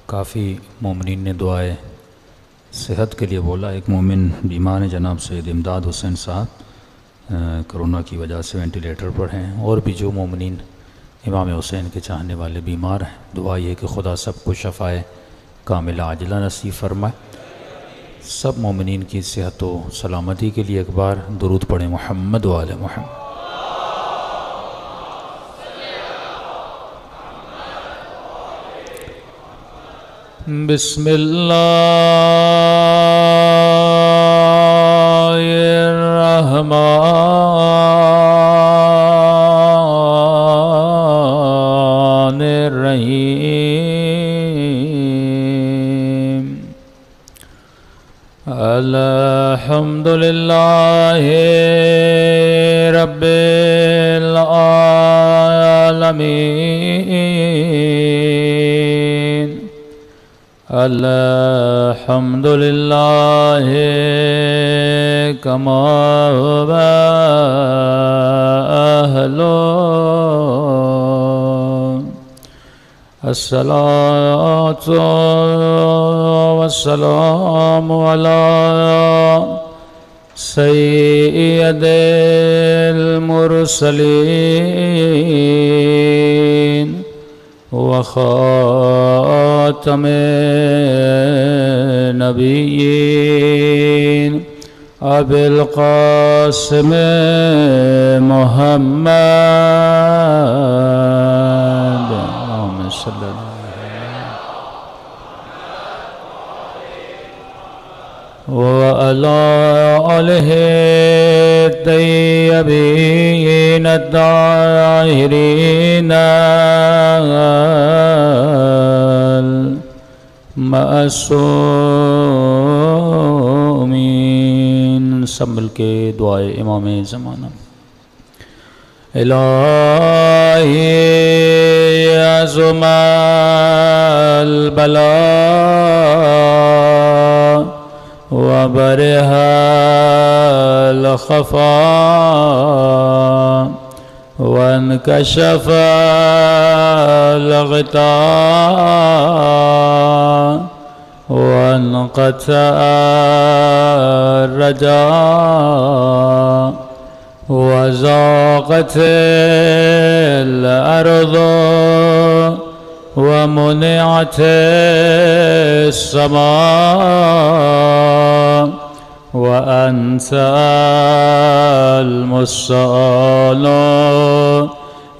کافی مومنین نے دعائے صحت کے لیے بولا. ایک مومن بیمار ہیں جناب سید امداد حسین صاحب، کرونا کی وجہ سے وینٹیلیٹر پر ہیں. اور بھی جو مومنین امام حسین کے چاہنے والے بیمار ہیں، دعا یہ کہ خدا سب کو شفائے کاملہ عاجلہ نصیب فرمائے. سب مومنین کی صحت و سلامتی کے لیے ایک بار درود پڑھیں محمد و آل محمد. بسم اللہ الرحمن الرحیم. الحمدللہ رب العالمین. الحمدللہ کما هو اہلہ. الصلاۃ والسلام علی سید المرسلین وخاتم نبیین ابی القاسم محمد. اللہم صلی اللہ وعلی آلہ الطیبین الطاہرین المعصومین. سب مل کے دعائے امام زمانہ. الہی عظم البلاء وبرح الخفاء وانكشف الغطاء وانقطع الرجاء وضاقت الأرض ومنعت السماء وأنت المستعان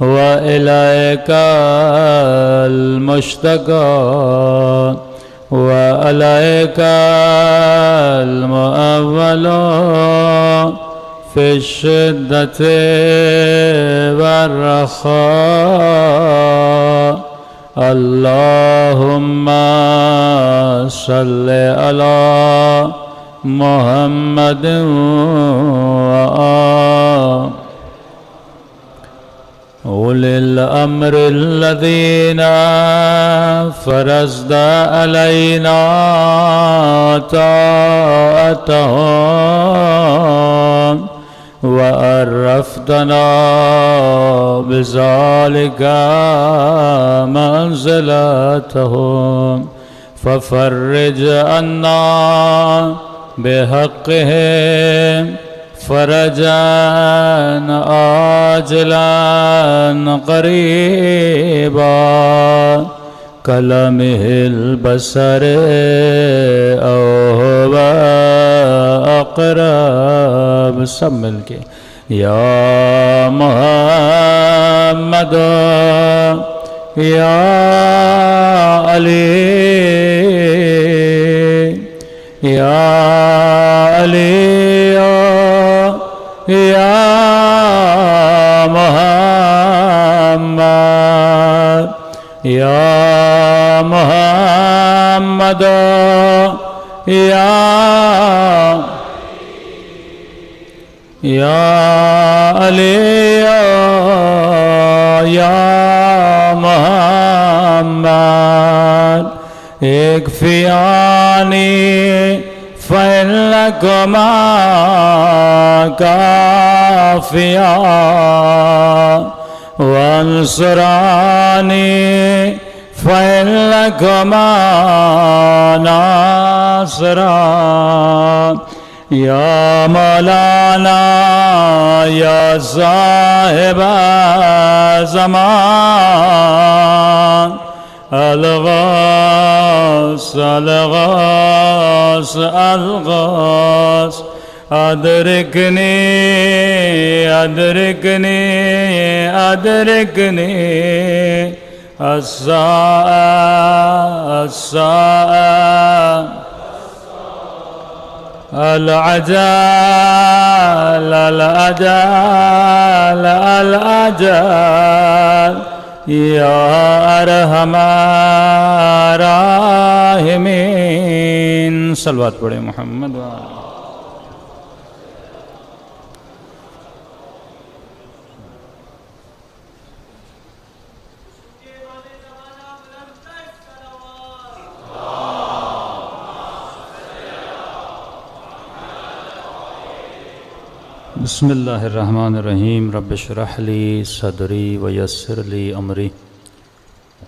وإليك المشتكى وعليك المؤول في الشدة والرخاء. اللهم صل على محمد أولي الأمر الذين فرضت علينا طاعتهم وعرفتنا بذلك منزلتهم ففرج عنا بحقهم فرجا عاجلا قريبا كلمه البصر أو هو أقرب. سب مل کے یا محمد یا علی یا علی یا محمد یا محمد یا علی یا محمد. اکفیانی فإنكما كافيا وانصراني فإنكما ناصران یا مولانا یا صاحب زمان الغاث الغاث الغاث ادرکنی ادرکنی ادرکنی الساعة الساعة العجال العجال العجال یا ارحم الراحمین صلوات پڑھیں محمد وآلہ بسم اللہ الرحمن الرحیم رب اشرح لی صدری ویسر لی امری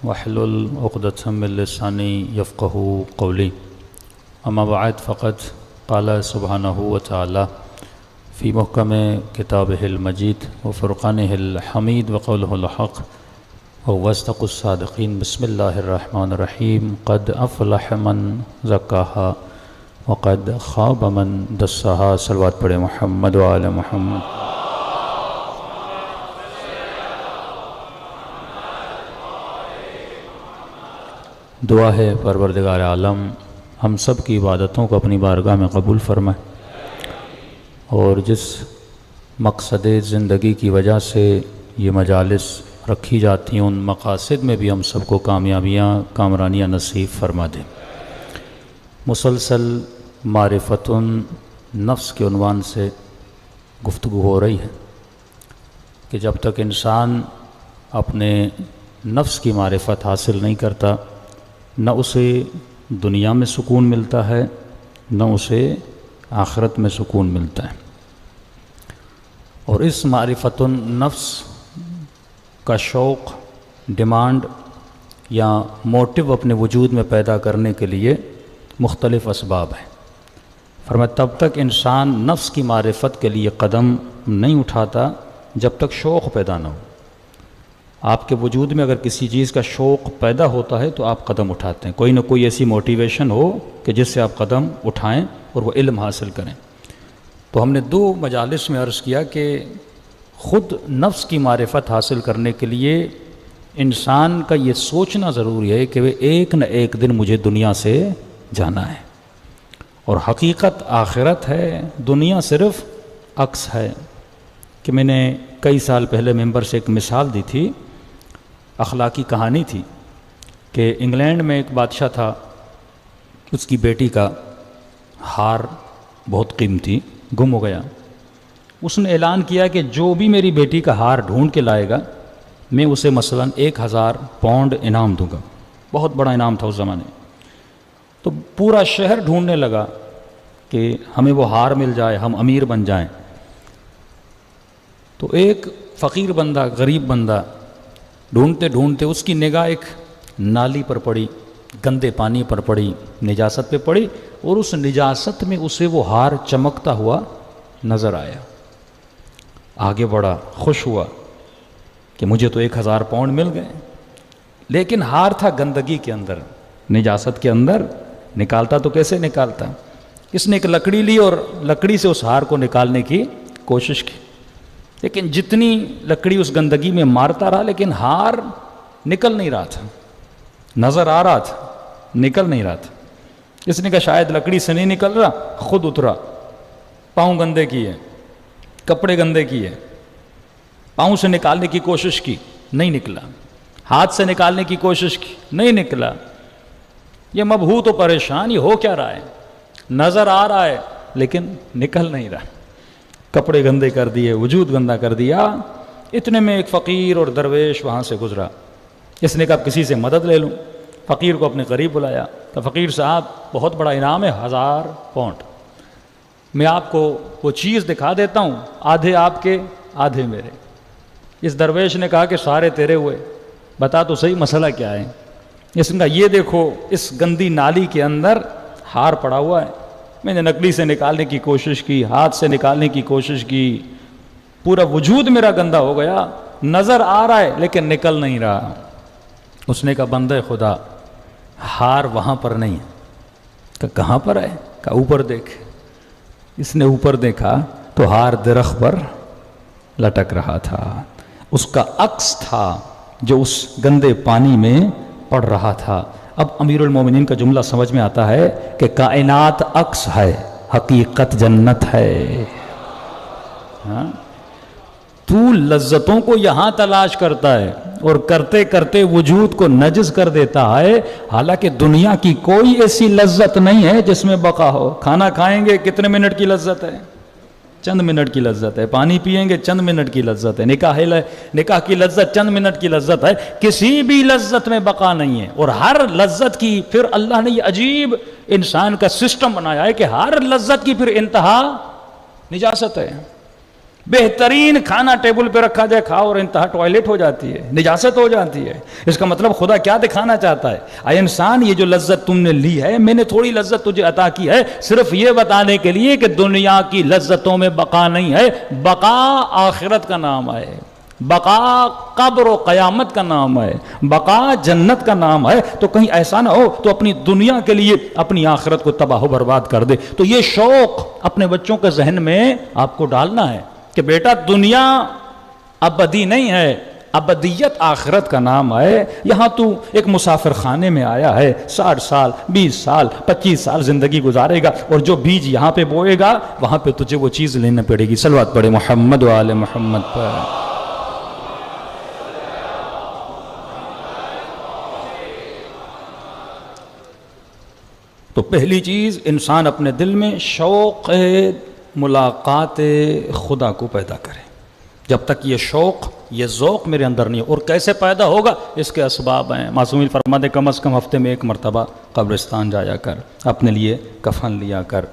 واحلل عقدۃ من لسانی یفقہوا قولی اما بعد فقد قال سبحانہ وتعالی فی محکم کتابہ المجید وفرقانہ الحمید وقولہ الحق وصدق الصادقین بسم اللہ الرحمن الرحیم قد افلح من زکاہا وقد خواب من دسہا صلوات پڑھے محمد وآل محمد دعا ہے پروردگار عالم ہم سب کی عبادتوں کو اپنی بارگاہ میں قبول فرمائے اور جس مقصد زندگی کی وجہ سے یہ مجالس رکھی جاتی ہیں ان مقاصد میں بھی ہم سب کو کامیابیاں کامرانیاں نصیب فرما دیں مسلسل معرفت نفس کے عنوان سے گفتگو ہو رہی ہے کہ جب تک انسان اپنے نفس کی معرفت حاصل نہیں کرتا نہ اسے دنیا میں سکون ملتا ہے نہ اسے آخرت میں سکون ملتا ہے اور اس معرفت النفس کا شوق ڈیمانڈ یا موٹیو اپنے وجود میں پیدا کرنے کے لیے مختلف اسباب ہیں فرمایا تب تک انسان نفس کی معرفت کے لیے قدم نہیں اٹھاتا جب تک شوق پیدا نہ ہو آپ کے وجود میں اگر کسی چیز کا شوق پیدا ہوتا ہے تو آپ قدم اٹھاتے ہیں کوئی نہ کوئی ایسی موٹیویشن ہو کہ جس سے آپ قدم اٹھائیں اور وہ علم حاصل کریں تو ہم نے 2 مجالس میں عرض کیا کہ خود نفس کی معرفت حاصل کرنے کے لیے انسان کا یہ سوچنا ضروری ہے کہ وہ ایک نہ ایک دن مجھے دنیا سے جانا ہے اور حقیقت آخرت ہے دنیا صرف عکس ہے کہ میں نے کئی سال پہلے ممبر سے ایک مثال دی تھی اخلاقی کہانی تھی کہ انگلینڈ میں ایک بادشاہ تھا اس کی بیٹی کا ہار بہت قیمتی گم ہو گیا اس نے اعلان کیا کہ جو بھی میری بیٹی کا ہار ڈھونڈ کے لائے گا میں اسے مثلاً 1000 پاؤنڈ انعام دوں گا بہت بڑا انعام تھا اس زمانے تو پورا شہر ڈھونڈنے لگا کہ ہمیں وہ ہار مل جائے ہم امیر بن جائیں تو ایک فقیر بندہ غریب بندہ ڈھونڈتے ڈھونڈتے اس کی نگاہ ایک نالی پر پڑی گندے پانی پر پڑی نجاست پہ پڑی اور اس نجاست میں اسے وہ ہار چمکتا ہوا نظر آیا آگے بڑھا خوش ہوا کہ مجھے تو 1000 پاؤنڈ مل گئے لیکن ہار تھا گندگی کے اندر نجاست کے اندر نکالتا تو کیسے نکالتا اس نے ایک لکڑی لی اور لکڑی سے اس ہار کو نکالنے کی کوشش کی لیکن جتنی لکڑی اس گندگی میں مارتا رہا لیکن ہار نکل نہیں رہا تھا نظر آ رہا تھا نکل نہیں رہا تھا اس نے کہا شاید لکڑی سے نہیں نکل رہا خود اترا پاؤں گندے کیے کپڑے گندے کیے پاؤں سے نکالنے کی کوشش کی نہیں نکلا ہاتھ سے نکالنے کی کوشش کی نہیں نکلا یہ مبہوت و پریشان یہ ہو کیا رہا ہے نظر آ رہا ہے لیکن نکل نہیں رہا کپڑے گندے کر دیے وجود گندا کر دیا اتنے میں ایک فقیر اور درویش وہاں سے گزرا اس نے کہا کسی سے مدد لے لوں فقیر کو اپنے قریب بلایا کہ فقیر صاحب بہت بڑا انعام ہے 1000 پاؤنڈ میں آپ کو وہ چیز دکھا دیتا ہوں آدھے آپ کے آدھے میرے اس درویش نے کہا کہ سارے تیرے ہوئے بتا تو صحیح مسئلہ کیا ہے اس نے کہا یہ دیکھو اس گندی نالی کے اندر ہار پڑا ہوا ہے، میں نے نکلی سے نکالنے کی کوشش کی، ہاتھ سے نکالنے کی کوشش کی، پورا وجود میرا گندا ہو گیا، نظر آ رہا ہے لیکن نکل نہیں رہا۔ اس نے کہا بندہ خدا ہار وہاں پر نہیں ہے۔ کہا کہاں پر ہے؟ کہا اوپر دیکھ۔ اس نے اوپر دیکھا تو ہار درخت پر لٹک رہا تھا، اس کا عکس تھا جو اس گندے پانی میں پڑ رہا تھا۔ اب امیر المومنین کا جملہ سمجھ میں آتا ہے کہ کائنات عکس ہے، حقیقت جنت ہے۔ ہاں؟ تو لذتوں کو یہاں تلاش کرتا ہے اور کرتے کرتے وجود کو نجس کر دیتا ہے، حالانکہ دنیا کی کوئی ایسی لذت نہیں ہے جس میں بقا ہو۔ کھانا کھائیں گے کتنے منٹ کی لذت ہے؟ چند منٹ کی لذت ہے۔ پانی پیئیں گے چند منٹ کی لذت ہے۔ نکاح کی لذت چند منٹ کی لذت ہے۔ کسی بھی لذت میں بقا نہیں ہے، اور ہر لذت کی پھر اللہ نے یہ عجیب انسان کا سسٹم بنایا ہے کہ ہر لذت کی پھر انتہا نجاست ہے۔ بہترین کھانا ٹیبل پہ رکھا جائے کھاؤ اور انتہا ٹوائلٹ ہو جاتی ہے، نجاست ہو جاتی ہے۔ اس کا مطلب خدا کیا دکھانا چاہتا ہے؟ اے انسان، یہ جو لذت تم نے لی ہے، میں نے تھوڑی لذت تجھے عطا کی ہے صرف یہ بتانے کے لیے کہ دنیا کی لذتوں میں بقا نہیں ہے، بقا آخرت کا نام ہے، بقا قبر و قیامت کا نام ہے، بقا جنت کا نام ہے۔ تو کہیں ایسا نہ ہو تو اپنی دنیا کے لیے اپنی آخرت کو تباہ و برباد کر دے۔ تو یہ شوق اپنے بچوں کے ذہن میں آپ کو ڈالنا ہے کہ بیٹا دنیا ابدی نہیں ہے، ابدیت آخرت کا نام ہے۔ یہاں تو ایک مسافر خانے میں آیا ہے، 60 سال 20 سال 25 سال زندگی گزارے گا، اور جو بیج یہاں پہ بوئے گا وہاں پہ تجھے وہ چیز لینا پڑے گی۔ صلوات پڑھے محمد و آل محمد پر۔ تو پہلی چیز، انسان اپنے دل میں شوق ملاقات خدا کو پیدا کرے۔ جب تک یہ شوق یہ ذوق میرے اندر نہیں، اور کیسے پیدا ہوگا؟ اس کے اسباب ہیں۔ معصومین فرماتے کم از کم ہفتے میں 1 مرتبہ قبرستان جایا کر، اپنے لیے کفن لیا کر،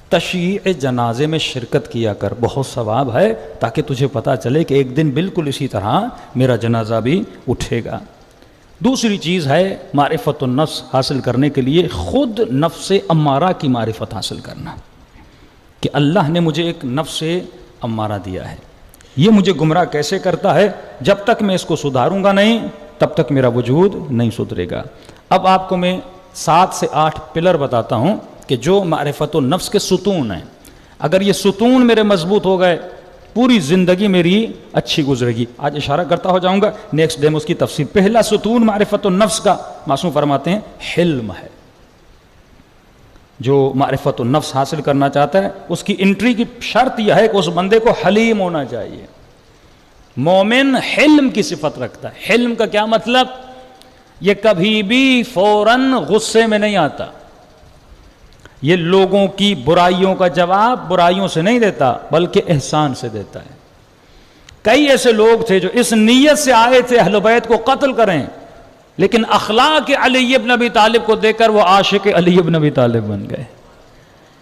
تشییع جنازے میں شرکت کیا کر، بہت ثواب ہے، تاکہ تجھے پتہ چلے کہ ایک دن بالکل اسی طرح میرا جنازہ بھی اٹھے گا۔ دوسری چیز ہے معرفت النفس حاصل کرنے کے لیے خود نفس امارہ کی معرفت حاصل کرنا، کہ اللہ نے مجھے ایک نفس امارہ دیا ہے، یہ مجھے گمراہ کیسے کرتا ہے؟ جب تک میں اس کو سدھاروں گا نہیں تب تک میرا وجود نہیں سدھرے گا۔ اب آپ کو میں 7 سے 8 پلر بتاتا ہوں کہ جو معرفت النفس کے ستون ہیں، اگر یہ ستون میرے مضبوط ہو گئے پوری زندگی میری اچھی گزرے گی۔ آج اشارہ کرتا ہو جاؤں گا، نیکسٹ ڈے میں اس کی تفصیل۔ پہلا ستون معرفت النفس کا، معصوم فرماتے ہیں حلم ہے۔ جو معرفت النفس حاصل کرنا چاہتا ہے اس کی انٹری کی شرط یہ ہے کہ اس بندے کو حلیم ہونا چاہیے۔ مومن حلم کی صفت رکھتا ہے۔ حلم کا کیا مطلب؟ یہ کبھی بھی فوراً غصے میں نہیں آتا، یہ لوگوں کی برائیوں کا جواب برائیوں سے نہیں دیتا بلکہ احسان سے دیتا ہے۔ کئی ایسے لوگ تھے جو اس نیت سے آئے تھے اہل بیت کو قتل کریں، لیکن اخلاق علی ابن ابی طالب کو دیکھ کر وہ عاشق علی ابن ابی طالب بن گئے۔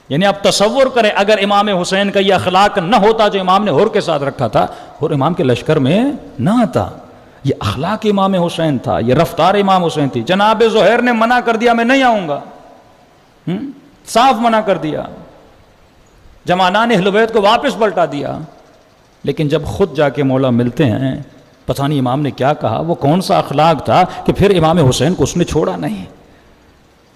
یعنی آپ تصور کریں اگر امام حسین کا یہ اخلاق نہ ہوتا جو امام نے ہور کے ساتھ رکھا تھا، ہور امام کے لشکر میں نہ آتا۔ یہ اخلاق امام حسین تھا، یہ رفتار امام حسین تھی۔ جناب زہیر نے منع کر دیا میں نہیں آؤں گا، صاف منع کر دیا، جمانان اہل بیت کو واپس پلٹا دیا۔ لیکن جب خود جا کے مولا ملتے ہیں، پتہ نہیں امام نے کیا کہا، وہ کون سا اخلاق تھا کہ پھر امام حسین کو اس نے چھوڑا نہیں۔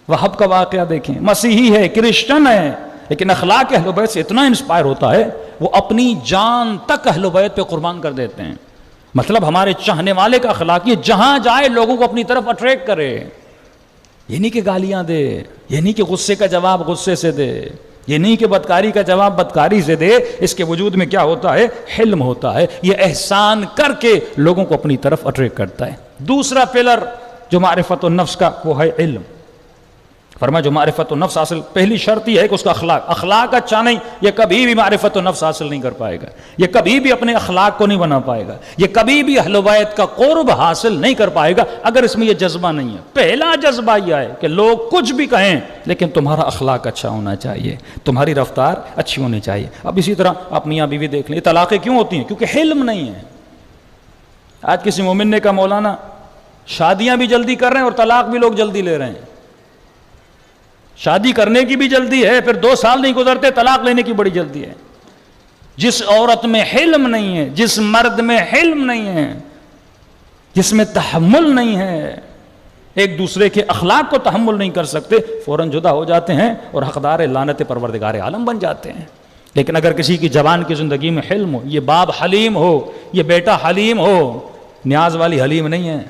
وہب کا واقعہ دیکھیں، مسیحی ہے، کرسچن ہے، لیکن اخلاق اہل بیت سے اتنا انسپائر ہوتا ہے وہ اپنی جان تک اہل بیت پہ قربان کر دیتے ہیں۔ مطلب ہمارے چاہنے والے کا اخلاق یہ جہاں جائے لوگوں کو اپنی طرف اٹریکٹ کرے، یہ نہیں کہ گالیاں دے، یہ نہیں کہ غصے کا جواب غصے سے دے، یہ نہیں کہ بدکاری کا جواب بدکاری سے دے۔ اس کے وجود میں کیا ہوتا ہے؟ حلم ہوتا ہے، یہ احسان کر کے لوگوں کو اپنی طرف اٹریکٹ کرتا ہے۔ دوسرا پلر جو معرفت النفس کا وہ ہے علم۔ فرمایا جو معرفت النفس حاصل، پہلی شرط یہ ہے کہ اس کا اخلاق اچھا نہیں، یہ کبھی بھی معرفت النفس حاصل نہیں کر پائے گا، یہ کبھی بھی اپنے اخلاق کو نہیں بنا پائے گا، یہ کبھی بھی اہل بیت کا قرب حاصل نہیں کر پائے گا اگر اس میں یہ جذبہ نہیں ہے۔ پہلا جذبہ یہ ہے کہ لوگ کچھ بھی کہیں لیکن تمہارا اخلاق اچھا ہونا چاہیے، تمہاری رفتار اچھی ہونی چاہیے۔ اب اسی طرح آپ میاں بیوی دیکھ لیں، طلاقیں کیوں ہوتی ہیں؟ کیونکہ حلم نہیں ہے۔ آج کسی مومن نے کہا مولانا شادیاں بھی جلدی کر رہے ہیں اور طلاق بھی لوگ جلدی لے رہے ہیں. شادی کرنے کی بھی جلدی ہے، پھر 2 سال نہیں گزرتے طلاق لینے کی بڑی جلدی ہے. جس عورت میں حلم نہیں ہے، جس مرد میں حلم نہیں ہے، جس میں تحمل نہیں ہے، ایک دوسرے کے اخلاق کو تحمل نہیں کر سکتے، فوراً جدا ہو جاتے ہیں اور حقدار لعنت پروردگار عالم بن جاتے ہیں. لیکن اگر کسی کی جوان کی زندگی میں حلم ہو، یہ باپ حلیم ہو، یہ بیٹا حلیم ہو، نیاز والی حلیم نہیں ہے،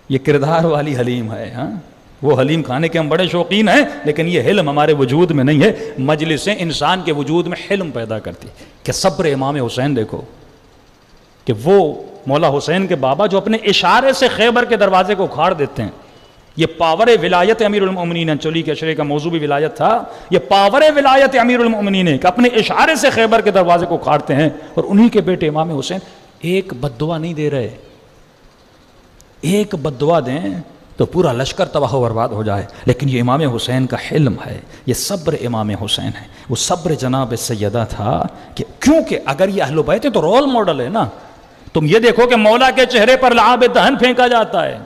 یہ کردار والی حلیم ہے. ہاں وہ حلیم کھانے کے ہم بڑے شوقین ہیں، لیکن یہ حلم ہمارے وجود میں نہیں ہے. مجلسیں انسان کے وجود میں حلم پیدا کرتی. کہ صبر امام حسین دیکھو، کہ وہ مولا حسین کے بابا جو اپنے اشارے سے خیبر کے دروازے کو اکھاڑ دیتے ہیں. یہ پاور ولایت امیر المؤمنین، چولی کے اشرے کا موضوع بھی ولایت تھا. یہ پاور ولایت امیر المؤمنین ہے کہ اپنے اشارے سے خیبر کے دروازے کو اکھاڑتے ہیں، اور انہی کے بیٹے امام حسین ایک بد دعا نہیں دے رہے. ایک بد دعا دیں تو پورا لشکر تباہ و برباد ہو جائے. لیکن یہ امام حسین کا حلم ہے، یہ صبر امام حسین ہے. وہ صبر جناب سیدہ تھا کہ کیونکہ اگر یہ اہل بیت ہے تو رول ماڈل ہے نا. تم یہ دیکھو کہ مولا کے چہرے پر لعاب دہن پھینکا جاتا ہے،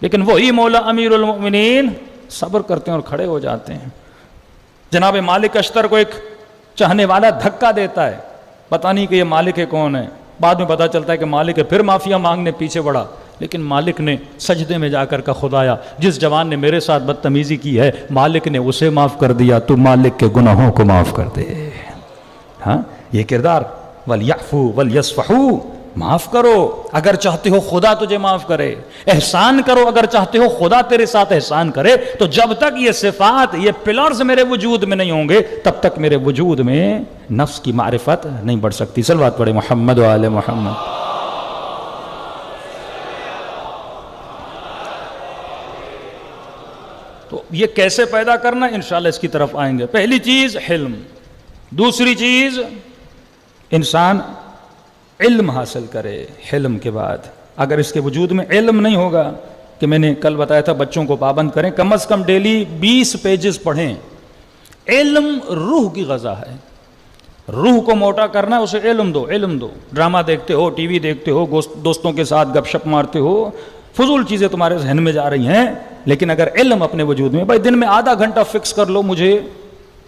لیکن وہی مولا امیر المؤمنین صبر کرتے ہیں اور کھڑے ہو جاتے ہیں. جناب مالک اشتر کو ایک چاہنے والا دھکا دیتا ہے، پتہ نہیں کہ یہ مالک ہے کون ہے. بعد میں پتہ چلتا ہے کہ مالک ہے. پھر معافیا مانگنے پیچھے بڑھا، لیکن مالک نے سجدے میں جا کر کہا خدایا جس جوان نے میرے ساتھ بدتمیزی کی ہے مالک نے اسے معاف کر دیا، تو مالک کے گناہوں کو معاف کر دے. ہاں یہ کردار وَلْيَعْفُوا وَلْيَصْفَحُوا، معاف کرو اگر چاہتے ہو خدا تجھے معاف کرے، احسان کرو اگر چاہتے ہو خدا تیرے ساتھ احسان کرے. تو جب تک یہ صفات، یہ پلرز میرے وجود میں نہیں ہوں گے تب تک میرے وجود میں نفس کی معرفت نہیں بڑھ سکتی. صلوات پڑھے محمد و آل محمد. تو یہ کیسے پیدا کرنا، انشاءاللہ اس کی طرف آئیں گے. پہلی چیز حلم، دوسری چیز انسان علم حاصل کرے. حلم کے بعد اگر اس کے وجود میں علم نہیں ہوگا، کہ میں نے کل بتایا تھا بچوں کو پابند کریں، کم از کم ڈیلی 20 پیجز پڑھیں. علم روح کی غذا ہے. روح کو موٹا کرنا ہے، اسے علم دو. علم دو. ڈرامہ دیکھتے ہو، ٹی وی دیکھتے ہو، دوستوں کے ساتھ گپ شپ مارتے ہو، فضول چیزیں تمہارے ذہن میں جا رہی ہیں. لیکن اگر علم اپنے وجود میں، بھائی دن میں آدھا گھنٹہ فکس کر لو، مجھے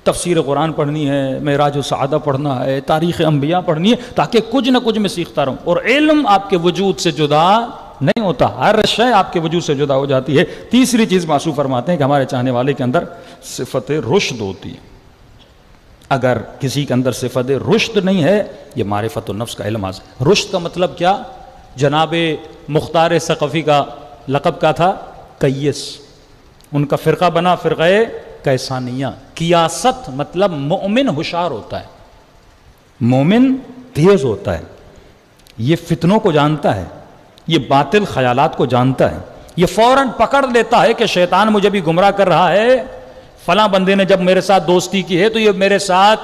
تفسیر قرآن پڑھنی ہے، معراج السعادہ پڑھنا ہے، تاریخ انبیاء پڑھنی ہے، تاکہ کچھ نہ کچھ میں سیکھتا رہوں. اور علم آپ کے وجود سے جدا نہیں ہوتا، ہر شے آپ کے وجود سے جدا ہو جاتی ہے. تیسری چیز معصوم فرماتے ہیں کہ ہمارے چاہنے والے کے اندر صفت رشد ہوتی ہے. اگر کسی کے اندر صفت رشد نہیں ہے، یہ معرفت النفس کا علم حاصل. رشد کا مطلب کیا؟ جناب مختار ثقفی کا لقب کا تھا کیس، ان کا فرقہ بنا فرقہ کیسانیہ. کیاست مطلب مومن ہوشیار ہوتا ہے، مومن تیز ہوتا ہے، یہ فتنوں کو جانتا ہے، یہ باطل خیالات کو جانتا ہے، یہ فوراً پکڑ لیتا ہے کہ شیطان مجھے بھی گمراہ کر رہا ہے. فلاں بندے نے جب میرے ساتھ دوستی کی ہے تو یہ میرے ساتھ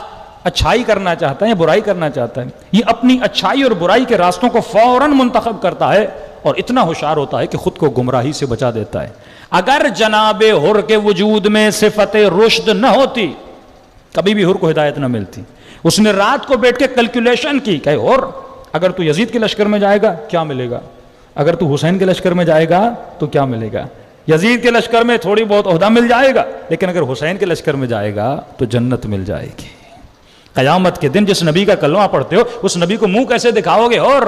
اچھائی کرنا چاہتا ہے یا برائی کرنا چاہتا ہے. یہ اپنی اچھائی اور برائی کے راستوں کو فوراً منتخب کرتا ہے اور اتنا ہوشیار ہوتا ہے کہ خود کو گمراہی سے بچا دیتا ہے. اگر جناب حر کے وجود میں صفت رشد نہ ہوتی، کبھی بھی حر کو ہدایت نہ ملتی. اس نے رات کو بیٹھ کے کیلکولیشن کی کہ حر اگر تو یزید کے لشکر میں جائے گا کیا ملے گا، اگر تو حسین کے لشکر میں جائے گا تو کیا ملے گا. یزید کے لشکر میں تھوڑی بہت عہدہ مل جائے گا، لیکن اگر حسین کے لشکر میں جائے گا تو جنت مل جائے گی. قیامت کے دن جس نبی کا کلمہ پڑھتے ہو اس نبی کو منہ کیسے دکھاؤ گے؟ اور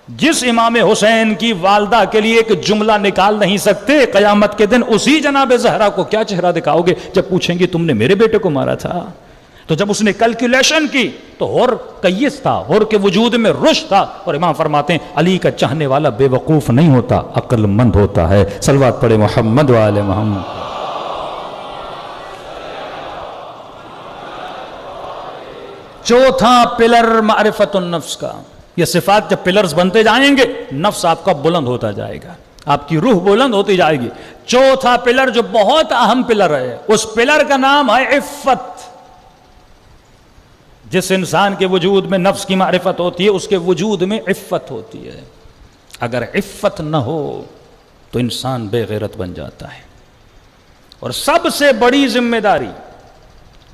جس امام حسین کی والدہ کے لیے ایک جملہ نکال نہیں سکتے، قیامت کے دن اسی جناب زہرا کو کیا چہرہ دکھاؤ گے جب پوچھیں گے تم نے میرے بیٹے کو مارا تھا؟ تو جب اس نے کیلکولیشن کی تو حر کیس تھا، حر کے وجود میں رشد تھا. اور امام فرماتے ہیں علی کا چاہنے والا بے وقوف نہیں ہوتا، عقل مند ہوتا ہے. صلوات پڑھے محمد و آل محمد. چوتھا پلر معرفت النفس کا. یہ صفات جب پلرز بنتے جائیں گے نفس آپ کا بلند ہوتا جائے گا، آپ کی روح بلند ہوتی جائے گی. چوتھا پلر جو بہت اہم پلر ہے، اس پلر کا نام ہے عفت. جس انسان کے وجود میں نفس کی معرفت ہوتی ہے اس کے وجود میں عفت ہوتی ہے. اگر عفت نہ ہو تو انسان بے غیرت بن جاتا ہے. اور سب سے بڑی ذمہ داری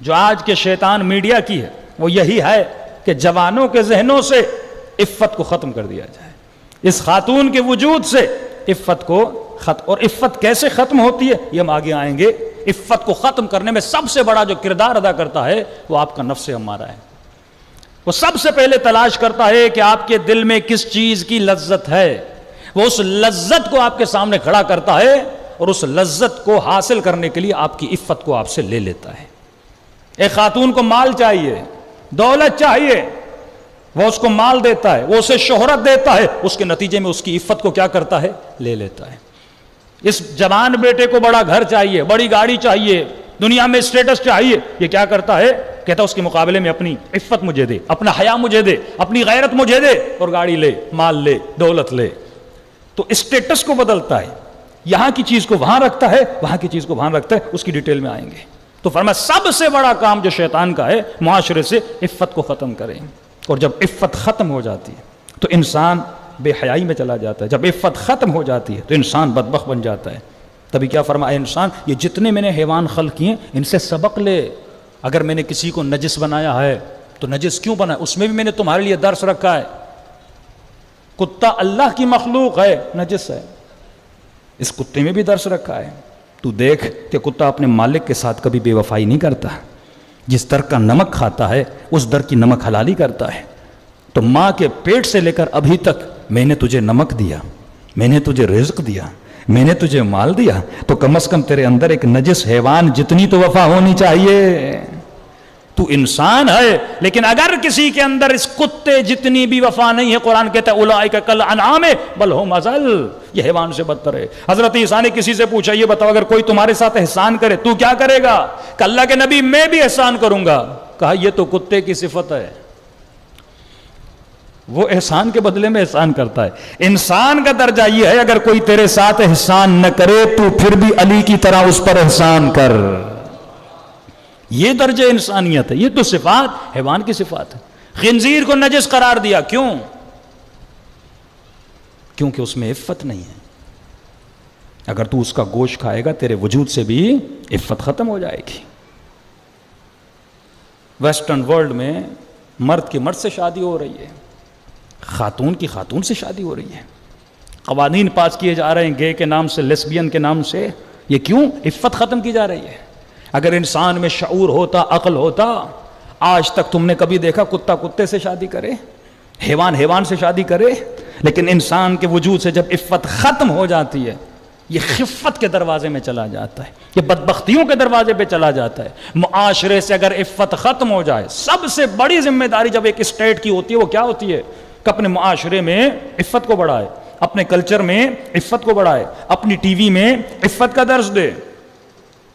جو آج کے شیطان میڈیا کی ہے وہ یہی ہے کہ جوانوں کے ذہنوں سے عفت کو ختم کر دیا جائے. اس خاتون کے وجود سے عفت کو ختم. اور عفت کیسے ختم ہوتی ہے یہ ہم آگے آئیں گے. عفت کو ختم کرنے میں سب سے بڑا جو کردار ادا کرتا ہے وہ آپ کا نفس امارہ ہے. وہ سب سے پہلے تلاش کرتا ہے کہ آپ کے دل میں کس چیز کی لذت ہے. وہ اس لذت کو آپ کے سامنے کھڑا کرتا ہے اور اس لذت کو حاصل کرنے کے لیے آپ کی عفت کو آپ سے لے لیتا ہے. ایک خاتون کو مال چاہیے, دولت چاہیے, وہ اس کو مال دیتا ہے, وہ اسے شہرت دیتا ہے, اس کے نتیجے میں اس کی عفت کو کیا کرتا ہے, لے لیتا ہے. اس جوان بیٹے کو بڑا گھر چاہیے, بڑی گاڑی چاہیے, دنیا میں اسٹیٹس چاہیے, یہ کیا کرتا ہے, کہتا ہے اس کے مقابلے میں اپنی عفت مجھے دے, اپنا حیا مجھے دے, اپنی غیرت مجھے دے, اور گاڑی لے, مال لے, دولت لے. تو اسٹیٹس کو بدلتا ہے, یہاں کی چیز کو وہاں رکھتا ہے, وہاں کی چیز کو وہاں رکھتا ہے. اس کی ڈیٹیل میں آئیں گے. تو فرمایا سب سے بڑا کام جو شیطان کا ہے معاشرے سے عفت کو ختم کریں. اور جب عفت ختم ہو جاتی ہے تو انسان بے حیائی میں چلا جاتا ہے. جب عفت ختم ہو جاتی ہے تو انسان بدبخت بن جاتا ہے. تبھی کیا فرمایا, انسان یہ جتنے میں نے حیوان خلق کیے ان سے سبق لے. اگر میں نے کسی کو نجس بنایا ہے تو نجس کیوں بنا, اس میں بھی میں نے تمہارے لیے درس رکھا ہے. کتا اللہ کی مخلوق ہے, نجس ہے, اس کتے میں بھی درس رکھا ہے. تو دیکھ کہ کتا اپنے مالک کے ساتھ کبھی بے وفائی نہیں کرتا. جس در کا نمک کھاتا ہے اس در کی نمک حلالی کرتا ہے. تو ماں کے پیٹ سے لے کر ابھی تک میں نے تجھے نمک دیا, میں نے تجھے رزق دیا, میں نے تجھے مال دیا, تو کم از کم تیرے اندر ایک نجس حیوان جتنی تو وفا ہونی چاہیے. تو انسان ہے, لیکن اگر کسی کے اندر اس کتے جتنی بھی وفا نہیں ہے, قرآن کہتا ہے اولئک کالانعام بل ہم اضل, یہ حیوان سے بدتر ہے. حضرت عیسیٰ نے کسی سے پوچھا, یہ بتاؤ اگر کوئی تمہارے ساتھ احسان کرے تو کیا کرے گا؟ کہ اللہ کے نبی میں بھی احسان کروں گا. کہا یہ تو کتے کی صفت ہے, وہ احسان کے بدلے میں احسان کرتا ہے. انسان کا درجہ یہ ہے اگر کوئی تیرے ساتھ احسان نہ کرے تو پھر بھی علی کی طرح اس پر احسان کر. یہ درجہ انسانیت ہے. یہ تو صفات حیوان کی صفات ہے. خنزیر کو نجس قرار دیا, کیوں؟ کیونکہ اس میں عفت نہیں ہے. اگر تو اس کا گوشت کھائے گا تیرے وجود سے بھی عفت ختم ہو جائے گی. ویسٹرن ورلڈ میں مرد کی مرد سے شادی ہو رہی ہے, خاتون کی خاتون سے شادی ہو رہی ہے, قوانین پاس کیے جا رہے ہیں گے کے نام سے, لیسبین کے نام سے. یہ کیوں؟ عفت ختم کی جا رہی ہے. اگر انسان میں شعور ہوتا, عقل ہوتا, آج تک تم نے کبھی دیکھا کتا کتے سے شادی کرے, حیوان حیوان سے شادی کرے؟ لیکن انسان کے وجود سے جب عفت ختم ہو جاتی ہے یہ خفت کے دروازے میں چلا جاتا ہے, یہ بدبختیوں کے دروازے پہ چلا جاتا ہے. معاشرے سے اگر عفت ختم ہو جائے, سب سے بڑی ذمہ داری جب ایک اسٹیٹ کی ہوتی ہے وہ کیا ہوتی ہے کہ اپنے معاشرے میں عفت کو بڑھائے, اپنے کلچر میں عفت کو بڑھائے, اپنی ٹی وی میں عفت کا درس دے.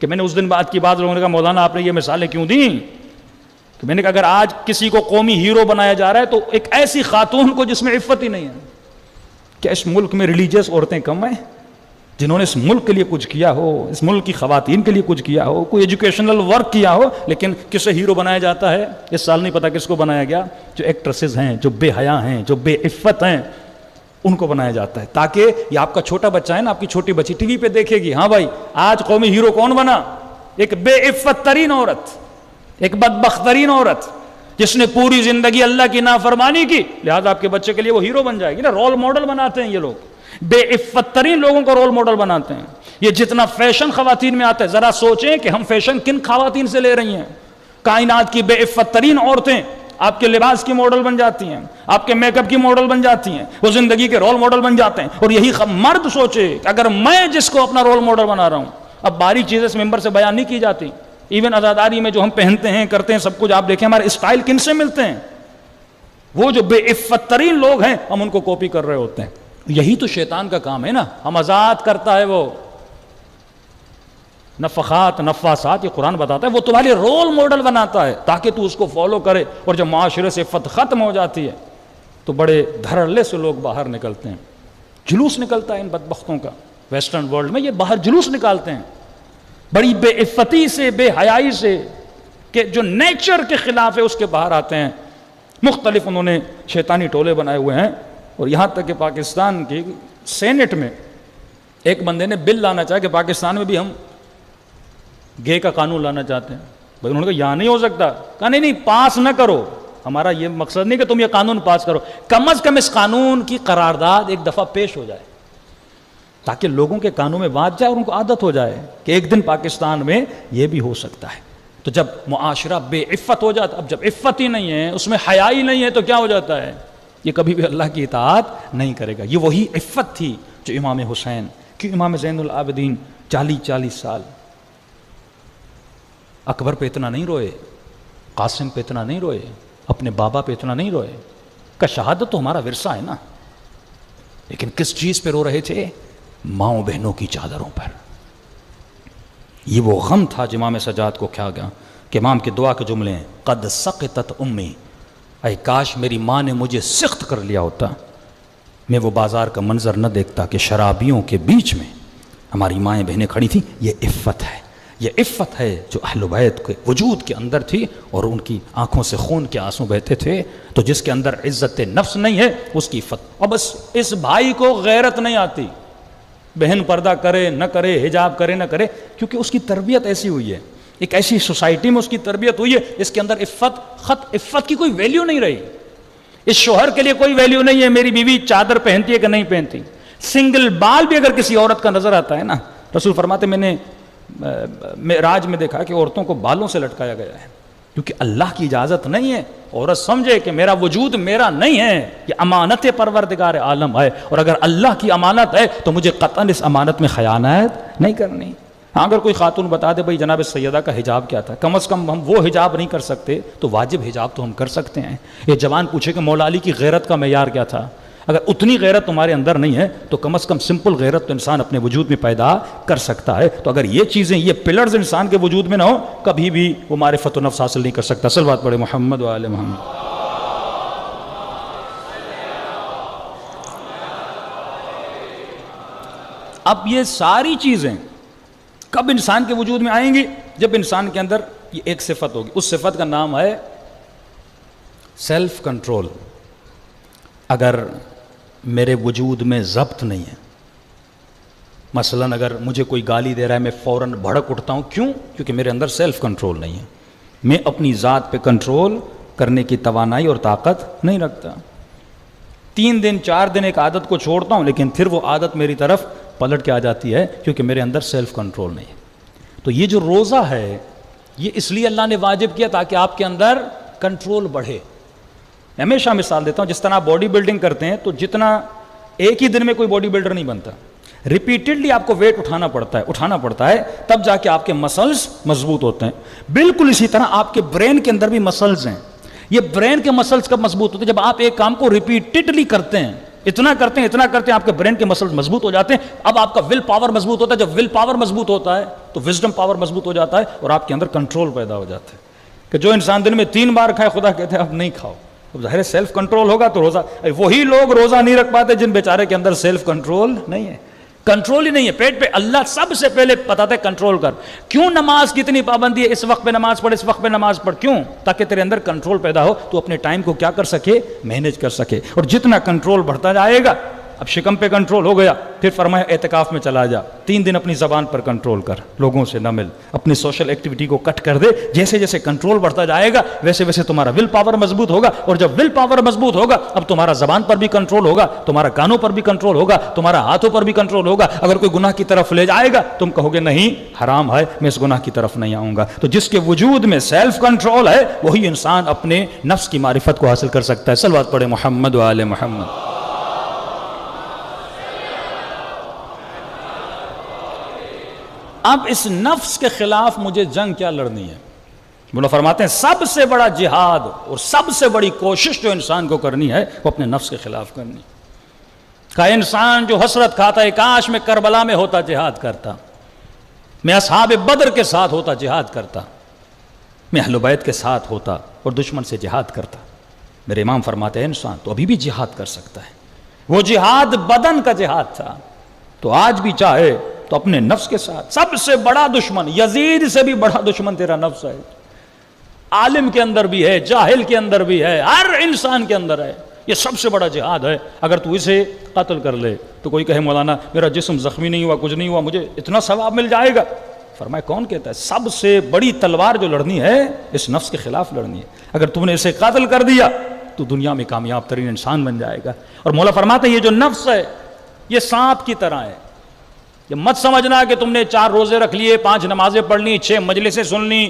کہ میں نے اس دن بعد کی بات لوگوں نے کہا مولانا آپ نے یہ مثالیں کیوں دیں؟ کہ میں نے کہا اگر آج کسی کو قومی ہیرو بنایا جا رہا ہے تو ایک ایسی خاتون کو جس میں عفت ہی نہیں ہے. کیا اس ملک میں ریلیجیس عورتیں کم ہیں جنہوں نے اس ملک کے لیے کچھ کیا ہو, اس ملک کی خواتین کے لیے کچھ کیا ہو, کوئی ایجوکیشنل ورک کیا ہو؟ لیکن کسے ہیرو بنایا جاتا ہے اس سال نہیں پتا کس کو بنایا گیا. جو ایکٹریسز ہیں, جو بے حیا ہیں, جو بے عفت ہیں, ان کو بنایا جاتا ہے تاکہ یہ آپ کا چھوٹا بچہ ہے نا, آپ کی چھوٹی بچی ٹی وی پہ دیکھے گی, ہاں بھائی آج قومی ہیرو کون بنا؟ ایک بے عفت ترین عورت, ایک بدبخت ترین عورت جس نے پوری زندگی اللہ کی نافرمانی کی, لہذا آپ کے بچے کے لیے وہ ہیرو بن جائے گی نا. رول ماڈل بناتے ہیں یہ لوگ, بے عفت ترین لوگوں کو رول ماڈل بناتے ہیں. یہ جتنا فیشن خواتین میں آتا ہے, ذرا سوچیں کہ ہم فیشن کن خواتین سے لے رہی ہیں. کائنات کی بے عفت ترین عورتیں آپ کے لباس کی ماڈل بن جاتی ہیں, آپ کے میک اپ کی ماڈل بن جاتی ہیں, وہ زندگی کے رول ماڈل بن جاتے ہیں. اور یہی مرد سوچے کہ اگر میں جس کو اپنا رول ماڈل بنا رہا ہوں, اب باریک چیزیں اس ممبر سے بیان نہیں کی جاتی, ایون عزاداری میں جو ہم پہنتے ہیں کرتے ہیں سب کچھ آپ دیکھیں ہمارے اسٹائل کن سے ملتے ہیں, وہ جو بے عفت ترین لوگ ہیں ہم ان کو کاپی کر رہے ہوتے ہیں. یہی تو شیطان کا کام ہے نا, ہم آزاد کرتا ہے وہ نفخات نفاسات, یہ قرآن بتاتا ہے, وہ تمہارے رول ماڈل بناتا ہے تاکہ تو اس کو فالو کرے. اور جب معاشرے سے عفت ختم ہو جاتی ہے تو بڑے دھڑلے سے لوگ باہر نکلتے ہیں, جلوس نکلتا ہے ان بدبختوں کا. ویسٹرن ورلڈ میں یہ باہر جلوس نکالتے ہیں بڑی بے عفتی سے, بے حیائی سے, کہ جو نیچر کے خلاف ہے اس کے باہر آتے ہیں. مختلف انہوں نے شیطانی ٹولے بنائے ہوئے ہیں. اور یہاں تک کہ پاکستان کی سینٹ میں ایک بندے نے بل لانا چاہا کہ پاکستان میں بھی ہم گے کا قانون لانا چاہتے ہیں. بھائی انہوں نے کہا یہاں نہیں ہو سکتا. کہا نہیں پاس نہ کرو, ہمارا یہ مقصد نہیں کہ تم یہ قانون پاس کرو, کم از کم اس قانون کی قرارداد ایک دفعہ پیش ہو جائے. تاکہ لوگوں کے کانوں میں بات جائے اور ان کو عادت ہو جائے کہ ایک دن پاکستان میں یہ بھی ہو سکتا ہے۔ تو جب معاشرہ بے عفت ہو جاتا، اب جب عفت ہی نہیں ہے، اس میں حیا ہی نہیں ہے، تو کیا ہو جاتا ہے؟ یہ کبھی بھی اللہ کی اطاعت نہیں کرے گا۔ یہ وہی عفت تھی جو امام حسین، کہ امام زین العابدین 40 سال اکبر پہ اتنا نہیں روئے، قاسم پہ اتنا نہیں روئے، اپنے بابا پہ اتنا نہیں روئے، کہ شہادت تو ہمارا ورثہ ہے نا، لیکن کس چیز پہ رو رہے تھے؟ ماؤں بہنوں کی چادروں پر۔ یہ وہ غم تھا جو امام سجاد کو کیا گیا کہ امام کی دعا کے جملے ہیں، قد سقطت امی، اے کاش میری ماں نے مجھے سخت کر لیا ہوتا، میں وہ بازار کا منظر نہ دیکھتا کہ شرابیوں کے بیچ میں ہماری مائیں بہنیں کھڑی تھیں۔ یہ عفت ہے، یہ عفت ہے جو اہل بیت کے وجود کے اندر تھی، اور ان کی آنکھوں سے خون کے آنسو بہتے تھے۔ تو جس کے اندر عزت نفس نہیں ہے اس کی عفت۔ اور بس اس بھائی کو غیرت نہیں آتی، بہن پردہ کرے نہ کرے، حجاب کرے نہ کرے، کیونکہ اس کی تربیت ایسی ہوئی ہے، ایک ایسی سوسائٹی میں اس کی تربیت ہوئی ہے، اس کے اندر عفت کی کوئی ویلیو نہیں رہی۔ اس شوہر کے لیے کوئی ویلیو نہیں ہے میری بیوی چادر پہنتی ہے کہ نہیں پہنتی۔ سنگل بال بھی اگر کسی عورت کا نظر آتا ہے نا، رسول فرماتے میں نے معراج میں دیکھا کہ عورتوں کو بالوں سے لٹکایا گیا ہے، کیونکہ اللہ کی اجازت نہیں ہے عورت سمجھے کہ میرا وجود میرا نہیں ہے، یہ امانت پروردگار عالم ہے، اور اگر اللہ کی امانت ہے تو مجھے قطعاً اس امانت میں خیانت نہیں کرنی۔ ہاں اگر کوئی خاتون بتا دے بھائی جناب سیدہ کا حجاب کیا تھا، کم از کم ہم وہ حجاب نہیں کر سکتے تو واجب حجاب تو ہم کر سکتے ہیں۔ یہ جوان پوچھے کہ مولا علی کی غیرت کا معیار کیا تھا، اگر اتنی غیرت تمہارے اندر نہیں ہے تو کم از کم سمپل غیرت تو انسان اپنے وجود میں پیدا کر سکتا ہے۔ تو اگر یہ چیزیں، یہ پلرز انسان کے وجود میں نہ ہو، کبھی بھی وہ معرفت و نفس حاصل نہیں کر سکتا۔ صلوات پڑھے محمد و آل محمد۔ اب یہ ساری چیزیں کب انسان کے وجود میں آئیں گی؟ جب انسان کے اندر یہ ایک صفت ہوگی، اس صفت کا نام ہے سیلف کنٹرول۔ اگر میرے وجود میں ضبط نہیں ہے، مثلا اگر مجھے کوئی گالی دے رہا ہے میں فوراً بھڑک اٹھتا ہوں، کیوں؟ کیونکہ میرے اندر سیلف کنٹرول نہیں ہے، میں اپنی ذات پہ کنٹرول کرنے کی توانائی اور طاقت نہیں رکھتا۔ 3 دن 4 دن ایک عادت کو چھوڑتا ہوں، لیکن پھر وہ عادت میری طرف پلٹ کے آ جاتی ہے، کیونکہ میرے اندر سیلف کنٹرول نہیں ہے۔ تو یہ جو روزہ ہے یہ اس لیے اللہ نے واجب کیا تاکہ آپ کے اندر کنٹرول بڑھے۔ میں ہمیشہ مثال دیتا ہوں، جس طرح آپ باڈی بلڈنگ کرتے ہیں تو جتنا ایک ہی دن میں کوئی باڈی بلڈر نہیں بنتا، ریپیٹڈلی آپ کو ویٹ اٹھانا پڑتا ہے تب جا کے آپ کے مسلز مضبوط ہوتے ہیں۔ بالکل اسی طرح آپ کے برین کے اندر بھی مسلز ہیں۔ یہ برین کے مسلز کب مضبوط ہوتے ہیں؟ جب آپ ایک کام کو ریپیٹڈلی کرتے ہیں، اتنا کرتے ہیں آپ کے برین کے مسلز مضبوط ہو جاتے ہیں۔ اب آپ کا ول پاور مضبوط ہوتا ہے، جب ول پاور مضبوط ہوتا ہے تو وزڈم پاور مضبوط ہو جاتا ہے، اور آپ کے اندر کنٹرول پیدا ہو جاتا ہے کہ جو انسان دن میں 3 بار کھائے، خدا کہتے ہیں اب نہیں کھاؤ۔ اب ظاہر ہے سیلف کنٹرول ہوگا تو روزہ، وہی لوگ روزہ نہیں رکھ پاتے جن بیچارے کے اندر سیلف کنٹرول نہیں ہے، کنٹرول ہی نہیں ہے پیٹ پہ۔ اللہ سب سے پہلے بتاتا ہے کنٹرول کر۔ کیوں نماز کی اتنی پابندی ہے؟ اس وقت پہ نماز پڑھ، اس وقت پہ نماز پڑھ، کیوں؟ تاکہ تیرے اندر کنٹرول پیدا ہو، تو اپنے ٹائم کو کیا کر سکے؟ مینیج کر سکے۔ اور جتنا کنٹرول بڑھتا جائے گا، اب شکم پہ کنٹرول ہو گیا، پھر فرمایا اعتکاف میں چلا جا، 3 دن اپنی زبان پر کنٹرول کر، لوگوں سے نہ مل، اپنی سوشل ایکٹیویٹی کو کٹ کر دے۔ جیسے جیسے کنٹرول بڑھتا جائے گا ویسے ویسے تمہارا ول پاور مضبوط ہوگا، اور جب ول پاور مضبوط ہوگا اب تمہارا زبان پر بھی کنٹرول ہوگا، تمہارا کانوں پر بھی کنٹرول ہوگا، تمہارا ہاتھوں پر بھی کنٹرول ہوگا۔ اگر کوئی گناہ کی طرف لے جائے گا تم کہو گے نہیں حرام ہے، میں اس گناہ کی طرف نہیں آؤں گا۔ تو جس کے وجود میں سیلف کنٹرول ہے وہی انسان اپنے نفس کی معرفت کو حاصل کر سکتا ہے۔ صلوات پڑھے محمد و آل محمد۔ اب اس نفس کے خلاف مجھے جنگ کیا لڑنی ہے؟ مولا فرماتے ہیں سب سے بڑا جہاد اور سب سے بڑی کوشش جو انسان کو کرنی ہے وہ اپنے نفس کے خلاف کرنی۔ کہ انسان جو حسرت کھاتا ہے کاش میں کربلا میں ہوتا جہاد کرتا، میں اصحاب بدر کے ساتھ ہوتا جہاد کرتا، میں اہل بیت کے ساتھ ہوتا اور دشمن سے جہاد کرتا۔ میرے امام فرماتے ہیں انسان تو ابھی بھی جہاد کر سکتا ہے، وہ جہاد بدن کا جہاد تھا، تو آج بھی چاہے تو اپنے نفس کے ساتھ۔ سب سے بڑا دشمن، یزید سے بھی بڑا دشمن تیرا نفس ہے۔ عالم کے اندر بھی ہے، جاہل کے اندر بھی ہے، ہر انسان کے اندر ہے۔ یہ سب سے بڑا جہاد ہے۔ اگر تو اسے قتل کر لے تو کوئی کہے مولانا میرا جسم زخمی نہیں ہوا، کچھ نہیں ہوا، مجھے اتنا ثواب مل جائے گا۔ فرمایا کون کہتا ہے؟ سب سے بڑی تلوار جو لڑنی ہے اس نفس کے خلاف لڑنی ہے۔ اگر تم نے اسے قتل کر دیا تو دنیا میں کامیاب ترین انسان بن جائے گا۔ اور مولا فرماتا ہے یہ جو نفس ہے یہ سانپ کی طرح ہے، یہ مت سمجھنا کہ تم نے 4 روزے رکھ لیے، 5 نمازیں پڑھ لی، 6 مجلسیں سن لی،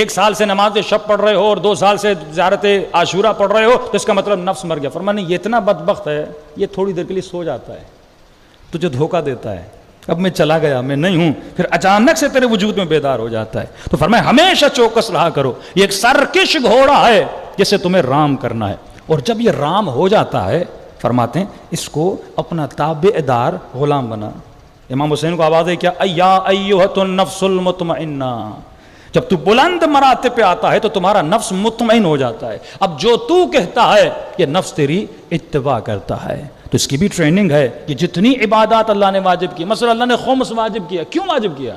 1 سال سے نماز شب پڑھ رہے ہو اور 2 سال سے زیارت عاشورہ پڑھ رہے ہو تو اس کا مطلب نفس مر گیا. فرمایا نہیں، یہ اتنا بدبخت ہے، یہ تھوڑی دیر کے لیے سو جاتا ہے، تجھے دھوکہ دیتا ہے، اب میں چلا گیا، میں نہیں ہوں، پھر اچانک سے تیرے وجود میں بیدار ہو جاتا ہے. تو فرمایا ہمیشہ چوکس رہا کرو، یہ ایک سرکش گھوڑا ہے جسے تمہیں رام کرنا ہے، اور جب یہ رام ہو جاتا ہے فرماتے ہیں اس کو اپنا تابع دار غلام بنا. امام حسین کو آواز ہے کیا، ایا ایھۃ النفس المطمئنہ، جب تو بلند مراتب پہ آتا ہے تو تمہارا نفس مطمئن ہو جاتا ہے. اب جو تو کہتا ہے یہ نفس تیری اتباع کرتا ہے. تو اس کی بھی ٹریننگ ہے کہ جتنی عبادات اللہ نے واجب کی، مثلا اللہ نے خمس واجب کیا، کیوں واجب کیا؟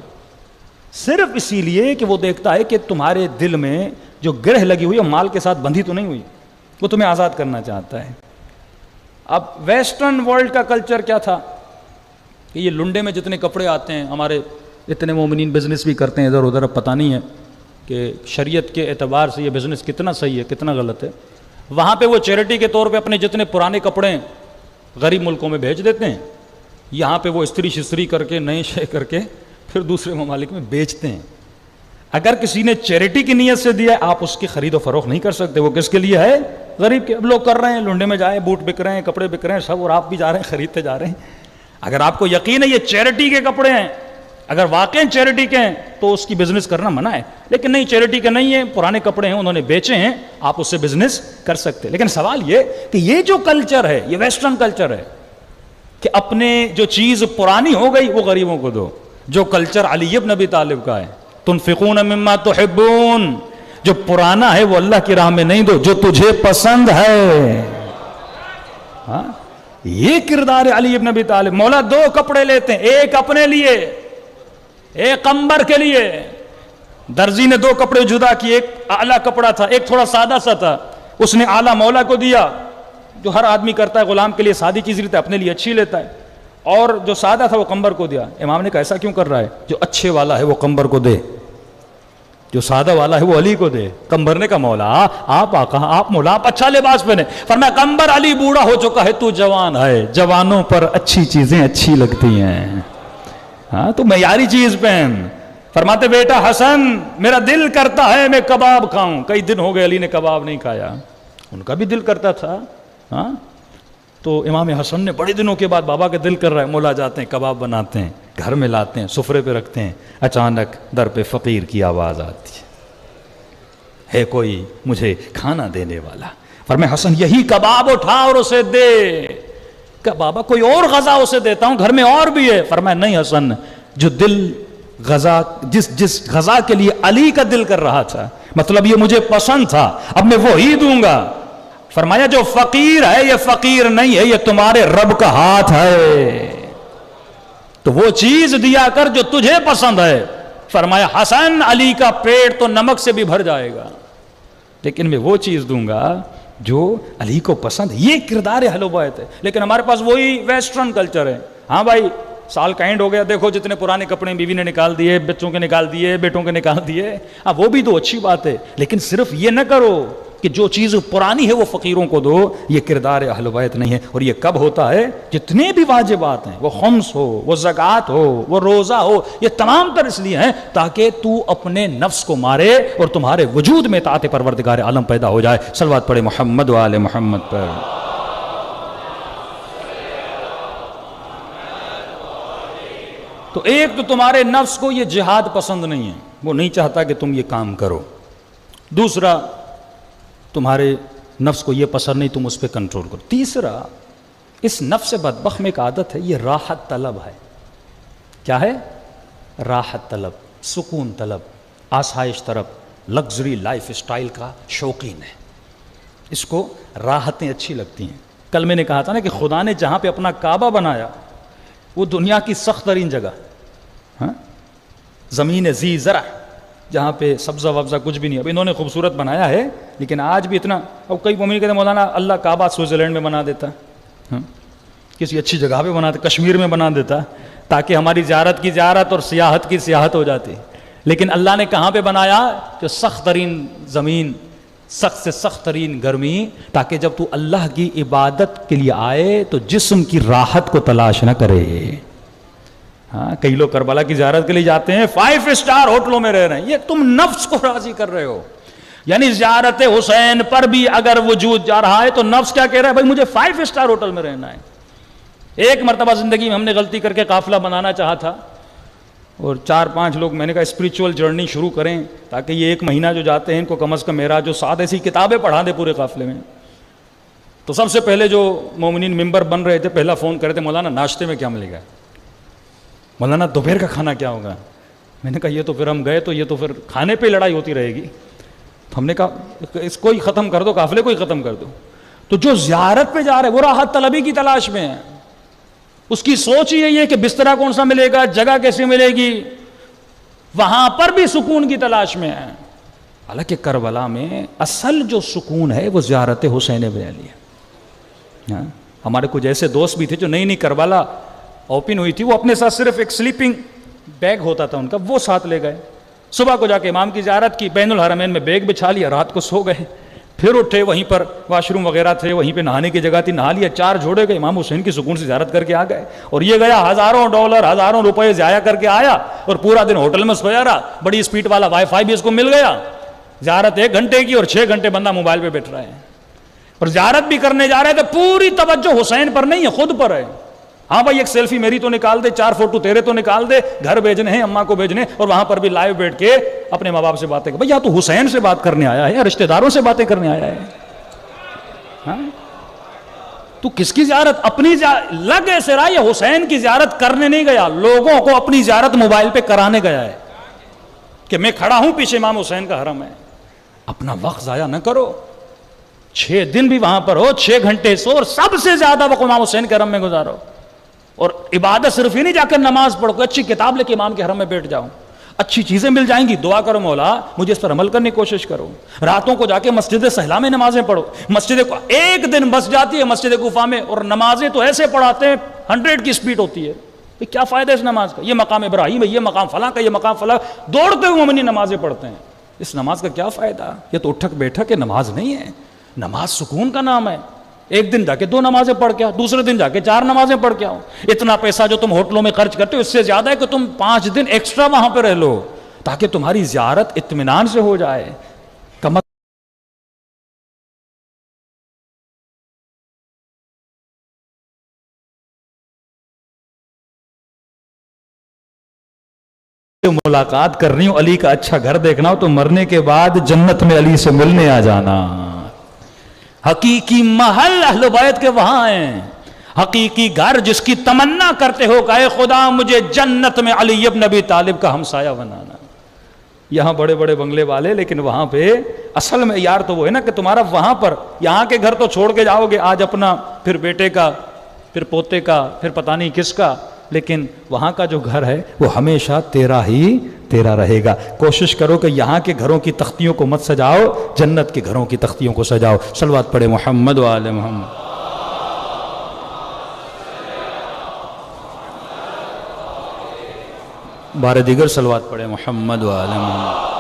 صرف اسی لیے کہ وہ دیکھتا ہے کہ تمہارے دل میں جو گرہ لگی ہوئی ہے مال کے ساتھ بندھی تو نہیں ہوئی، وہ تمہیں آزاد کرنا چاہتا ہے. اب ویسٹرن ورلڈ کا کلچر کیا تھا کہ یہ لنڈے میں جتنے کپڑے آتے ہیں، ہمارے اتنے مومنین بزنس بھی کرتے ہیں ادھر ادھر، اب پتہ نہیں ہے کہ شریعت کے اعتبار سے یہ بزنس کتنا صحیح ہے کتنا غلط ہے. وہاں پہ وہ چیریٹی کے طور پہ اپنے جتنے پرانے کپڑے غریب ملکوں میں بھیج دیتے ہیں، یہاں پہ وہ استری شستری کر کے نئے شے کر کے پھر دوسرے ممالک میں بیچتے ہیں. اگر کسی نے چیریٹی کی نیت سے دیا آپ اس کی خرید و فروخت نہیں کر سکتے، وہ کس کے لیے ہے؟ غریب کے. اب لوگ کر رہے ہیں، لنڈے میں جائیں بوٹ بک رہے ہیں، کپڑے بک رہے ہیں سب، اور آپ بھی جا رہے ہیں خریدتے جا رہے ہیں. اگر آپ کو یقین ہے یہ چیریٹی کے کپڑے ہیں، اگر واقعی چیریٹی کے ہیں تو اس کی بزنس کرنا منع ہے. لیکن نہیں، چیریٹی کے نہیں ہیں، پرانے کپڑے ہیں انہوں نے بیچے ہیں، آپ اس سے بزنس کر سکتے. لیکن سوال یہ کہ یہ جو کلچر ہے یہ ویسٹرن کلچر ہے کہ اپنے جو چیز پرانی ہو گئی وہ غریبوں کو دو. جو کلچر علی بن ابی طالب کا ہے، تنفقون مما تحبون، جو پرانا ہے وہ اللہ کی راہ میں نہیں دو، جو تجھے پسند ہے. ہاں یہ کردار علی بن ابی طالب. مولا 2 کپڑے لیتے ہیں، ایک اپنے لیے ایک قمبر کے لیے. درزی نے 2 کپڑے جدا کیے، ایک اعلیٰ کپڑا تھا ایک تھوڑا سادہ سا تھا، اس نے اعلیٰ مولا کو دیا، جو ہر آدمی کرتا ہے غلام کے لیے سادی چیز لیتا ہے اپنے لیے اچھی لیتا ہے، اور جو سادہ تھا وہ قمبر کو دیا. امام نے کہا ایسا کیوں کر رہا ہے؟ جو اچھے والا ہے وہ قمبر کو دے، جو سادہ والا ہے وہ علی کو دے. قمبر نے کہا مولا آپ آقا، آپ مولا، آپ اچھا لباس پہنے. فرمایا قمبر علی بوڑھا ہو چکا ہے، تو جوان ہے، جوانوں پر اچھی چیزیں اچھی لگتی ہیں، ہاں تو معیاری چیز پہن. فرماتے بیٹا حسن میرا دل کرتا ہے میں کباب کھاؤں. کئی دن ہو گئے علی نے کباب نہیں کھایا، ان کا بھی دل کرتا تھا. ہاں تو امام حسن نے بڑے دنوں کے بعد بابا کا دل کر رہا ہے، مولا جاتے ہیں کباب بناتے ہیں، گھر میں لاتے ہیں، سفرے پہ رکھتے ہیں. اچانک در پہ فقیر کی آواز آتی ہے کوئی مجھے کھانا دینے والا. فرمایا حسن یہی کباب اٹھا اور اسے دے. کہ بابا کوئی اور غذا اسے دیتا ہوں، گھر میں اور بھی ہے. فرمایا نہیں حسن، جو دل غذا جس غذا کے لیے علی کا دل کر رہا تھا، مطلب یہ مجھے پسند تھا، اب میں وہی دوں گا. فرمایا جو فقیر ہے یہ فقیر نہیں ہے، یہ تمہارے رب کا ہاتھ ہے، تو وہ چیز دیا کر جو تجھے پسند ہے. فرمایا حسن علی کا پیٹ تو نمک سے بھی بھر جائے گا، لیکن میں وہ چیز دوں گا جو علی کو پسند ہے. یہ کردار اہل بیت ہے. لیکن ہمارے پاس وہی ویسٹرن کلچر ہے. ہاں بھائی سال کا اینڈ ہو گیا، دیکھو جتنے پرانے کپڑے بیوی نے نکال دیے، بچوں کے نکال دیے، بیٹوں کے نکال دیے. ہاں وہ بھی تو اچھی بات ہے، لیکن صرف یہ نہ کرو کہ جو چیز پرانی ہے وہ فقیروں کو دو. یہ کردار اہل بیت نہیں ہے. اور یہ کب ہوتا ہے؟ جتنے بھی واجبات ہیں، وہ خمس ہو، وہ زکوٰۃ ہو، وہ روزہ ہو، یہ تمام تر اس لیے ہیں تاکہ تو اپنے نفس کو مارے اور تمہارے وجود میں اطاعت پروردگار عالم پیدا ہو جائے. صلوات پڑھے محمد و آل محمد پر. تو ایک تو تمہارے نفس کو یہ جہاد پسند نہیں ہے، وہ نہیں چاہتا کہ تم یہ کام کرو. دوسرا تمہارے نفس کو یہ پسند نہیں تم اس پہ کنٹرول کرو. تیسرا اس نفس بدبخت میں ایک عادت ہے، یہ راحت طلب ہے. کیا ہے؟ راحت طلب، سکون طلب، آسائش طلب، لگژری لائف اسٹائل کا شوقین ہے. اس کو راحتیں اچھی لگتی ہیں. کل میں نے کہا تھا نا کہ خدا نے جہاں پہ اپنا کعبہ بنایا وہ دنیا کی سخت ترین جگہ، ہاں زمین ذی زرع، جہاں پہ سبزہ وبزہ کچھ بھی نہیں. اب انہوں نے خوبصورت بنایا ہے لیکن آج بھی اتنا. اب کئی مومن کہتے ہیں مولانا اللہ کعبہ سوئٹزرلینڈ میں بنا دیتا، کسی اچھی جگہ پہ بنا دیتا، کشمیر میں بنا دیتا تاکہ ہماری زیارت کی زیارت اور سیاحت کی سیاحت ہو جاتی. لیکن اللہ نے کہاں پہ بنایا؟ جو سخت ترین زمین، سخت سے سخت ترین گرمی، تاکہ جب تو اللہ کی عبادت کے لیے آئے تو جسم کی راحت کو تلاش نہ کرے. ہاں کئی لوگ کربلا کی زیارت کے لیے جاتے ہیں 5 اسٹار ہوٹلوں میں رہ رہے ہیں. یہ تم نفس کو راضی کر رہے ہو. یعنی زیارت حسین پر بھی اگر وجود جا رہا ہے تو نفس کیا کہہ رہا ہے؟ بھائی مجھے 5 اسٹار ہوٹل میں رہنا ہے. ایک مرتبہ زندگی میں ہم نے غلطی کر کے قافلہ بنانا چاہا تھا اور 4-5 لوگ میں نے کہا اسپریچول جرنی شروع کریں تاکہ یہ 1 مہینہ جو جاتے ہیں ان کو کم از کم میرا جو 7 ایسی کتابیں پڑھا دے پورے قافلے میں. تو سب سے پہلے جو مومنین ممبر بن رہے تھے پہلا فون کرے تھے مولانا ناشتے میں کیا ملے گا, مولانا دوپہر کا کھانا کیا ہوگا. میں نے کہا یہ تو پھر ہم گئے تو یہ تو پھر کھانے پہ لڑائی ہوتی رہے گی. تو ہم نے کہا اس کو ہی ختم کر دو, قافلے کو ہی ختم کر دو. تو جو زیارت پہ جا رہے وہ راحت طلبی کی تلاش میں ہے, اس کی سوچ یہی ہے کہ بسترا کون سا ملے گا, جگہ کیسے ملے گی, وہاں پر بھی سکون کی تلاش میں ہے. حالانکہ کربلا میں اصل جو سکون ہے وہ زیارت حسین ابن علی ہے. ہمارے کچھ ایسے دوست بھی تھے جو نئی کربلا اوپن ہوئی تھی, وہ اپنے ساتھ صرف ایک سلیپنگ بیگ ہوتا تھا ان کا, وہ ساتھ لے گئے. صبح کو جا کے امام کی زیارت کی, بین الحرمین میں بیگ بچھا لیا, رات کو سو گئے, پھر اٹھے, وہیں پر واش روم وغیرہ تھے, وہیں پہ نہانے کی جگہ تھی, نہا لیا, 4 جوڑے گئے, امام حسین کی سکون سے زیارت کر کے آ گئے. اور یہ گیا ہزاروں ڈالر ہزاروں روپے ضائع کر کے آیا اور پورا دن ہوٹل میں سویا رہا. بڑی اسپیڈ والا وائی فائی بھی اس کو مل گیا. زیارت 1 گھنٹے کی اور 6 گھنٹے بندہ موبائل پہ بیٹھ رہا ہے. اور زیارت بھی کرنے جا رہے تھے, پوری توجہ حسین پر نہیں ہے, خود پر ہے. ہاں بھائی ایک سیلفی میری تو نکال دے, 4 فوٹو تیرے تو نکال دے, گھر بھیجنے ہیں, اماں کو بھیجنے, اور وہاں پر بھی لائیو بیٹھ کے اپنے ماں باپ سے باتیں کر. بھائی یا تو حسین سے بات کرنے آیا ہے یا رشتہ داروں سے باتیں کرنے آیا ہے. ہاں تو کس کی زیارت؟ اپنی لگ ایسے رہا, یہ حسین کی زیارت کرنے نہیں گیا, لوگوں کو اپنی زیارت موبائل پہ کرانے گیا ہے کہ میں کھڑا ہوں پیچھے امام حسین کا حرم ہے. اپنا وقت ضائع نہ کرو, 6 دن بھی وہاں پر ہو, 6 گھنٹے سو, اور سب سے زیادہ وقت امام حسین کے حرم میں گزارو. اور عبادت صرف ہی نہیں جا کر نماز پڑھو, کوئی اچھی کتاب لے کے امام کے حرم میں بیٹھ جاؤ, اچھی چیزیں مل جائیں گی, دعا کرو مولا مجھے اس پر عمل کرنے کی کوشش کرو. راتوں کو جا کے مسجد سہلا میں نمازیں پڑھو. مسجد کو 1 دن بس جاتی ہے مسجد کوفہ میں, اور نمازیں تو ایسے پڑھاتے ہیں 100 کی سپیڈ ہوتی ہے. کیا فائدہ ہے اس نماز کا؟ یہ مقام ابراہیم ہے, یہ مقام فلاں کا, یہ مقام فلاں, دوڑتے ہوئے مومنین نمازیں پڑھتے ہیں. اس نماز کا کیا فائدہ؟ یہ تو اٹھک بیٹھک ہے, نماز نہیں ہے. نماز سکون کا نام ہے. ایک دن جا کے 2 نمازیں پڑھ کے آؤ, دوسرے دن جا کے 4 نمازیں پڑھ کے آؤ. اتنا پیسہ جو تم ہوٹلوں میں خرچ کرتے ہو اس سے زیادہ ہے کہ تم 5 دن ایکسٹرا وہاں پہ رہ لو تاکہ تمہاری زیارت اطمینان سے ہو جائے. ملاقات کرنی ہو, علی کا اچھا گھر دیکھنا ہو تو مرنے کے بعد جنت میں علی سے ملنے آ جانا. حقیقی محل اہل بیت کے وہاں ہیں, حقیقی گھر جس کی تمنا کرتے ہو کہ اے خدا مجھے جنت میں علی ابن ابی طالب کا ہمسایہ بنانا. یہاں بڑے بڑے بنگلے والے, لیکن وہاں پہ اصل میں یار تو وہ ہے نا کہ تمہارا وہاں پر, یہاں کے گھر تو چھوڑ کے جاؤ گے آج اپنا, پھر بیٹے کا, پھر پوتے کا, پھر پتہ نہیں کس کا, لیکن وہاں کا جو گھر ہے وہ ہمیشہ تیرا ہی تیرا رہے گا. کوشش کرو کہ یہاں کے گھروں کی تختیوں کو مت سجاؤ, جنت کے گھروں کی تختیوں کو سجاؤ. صلوات پڑھے محمد و آل محمد. بار دیگر صلوات پڑھے محمد و آل محمد.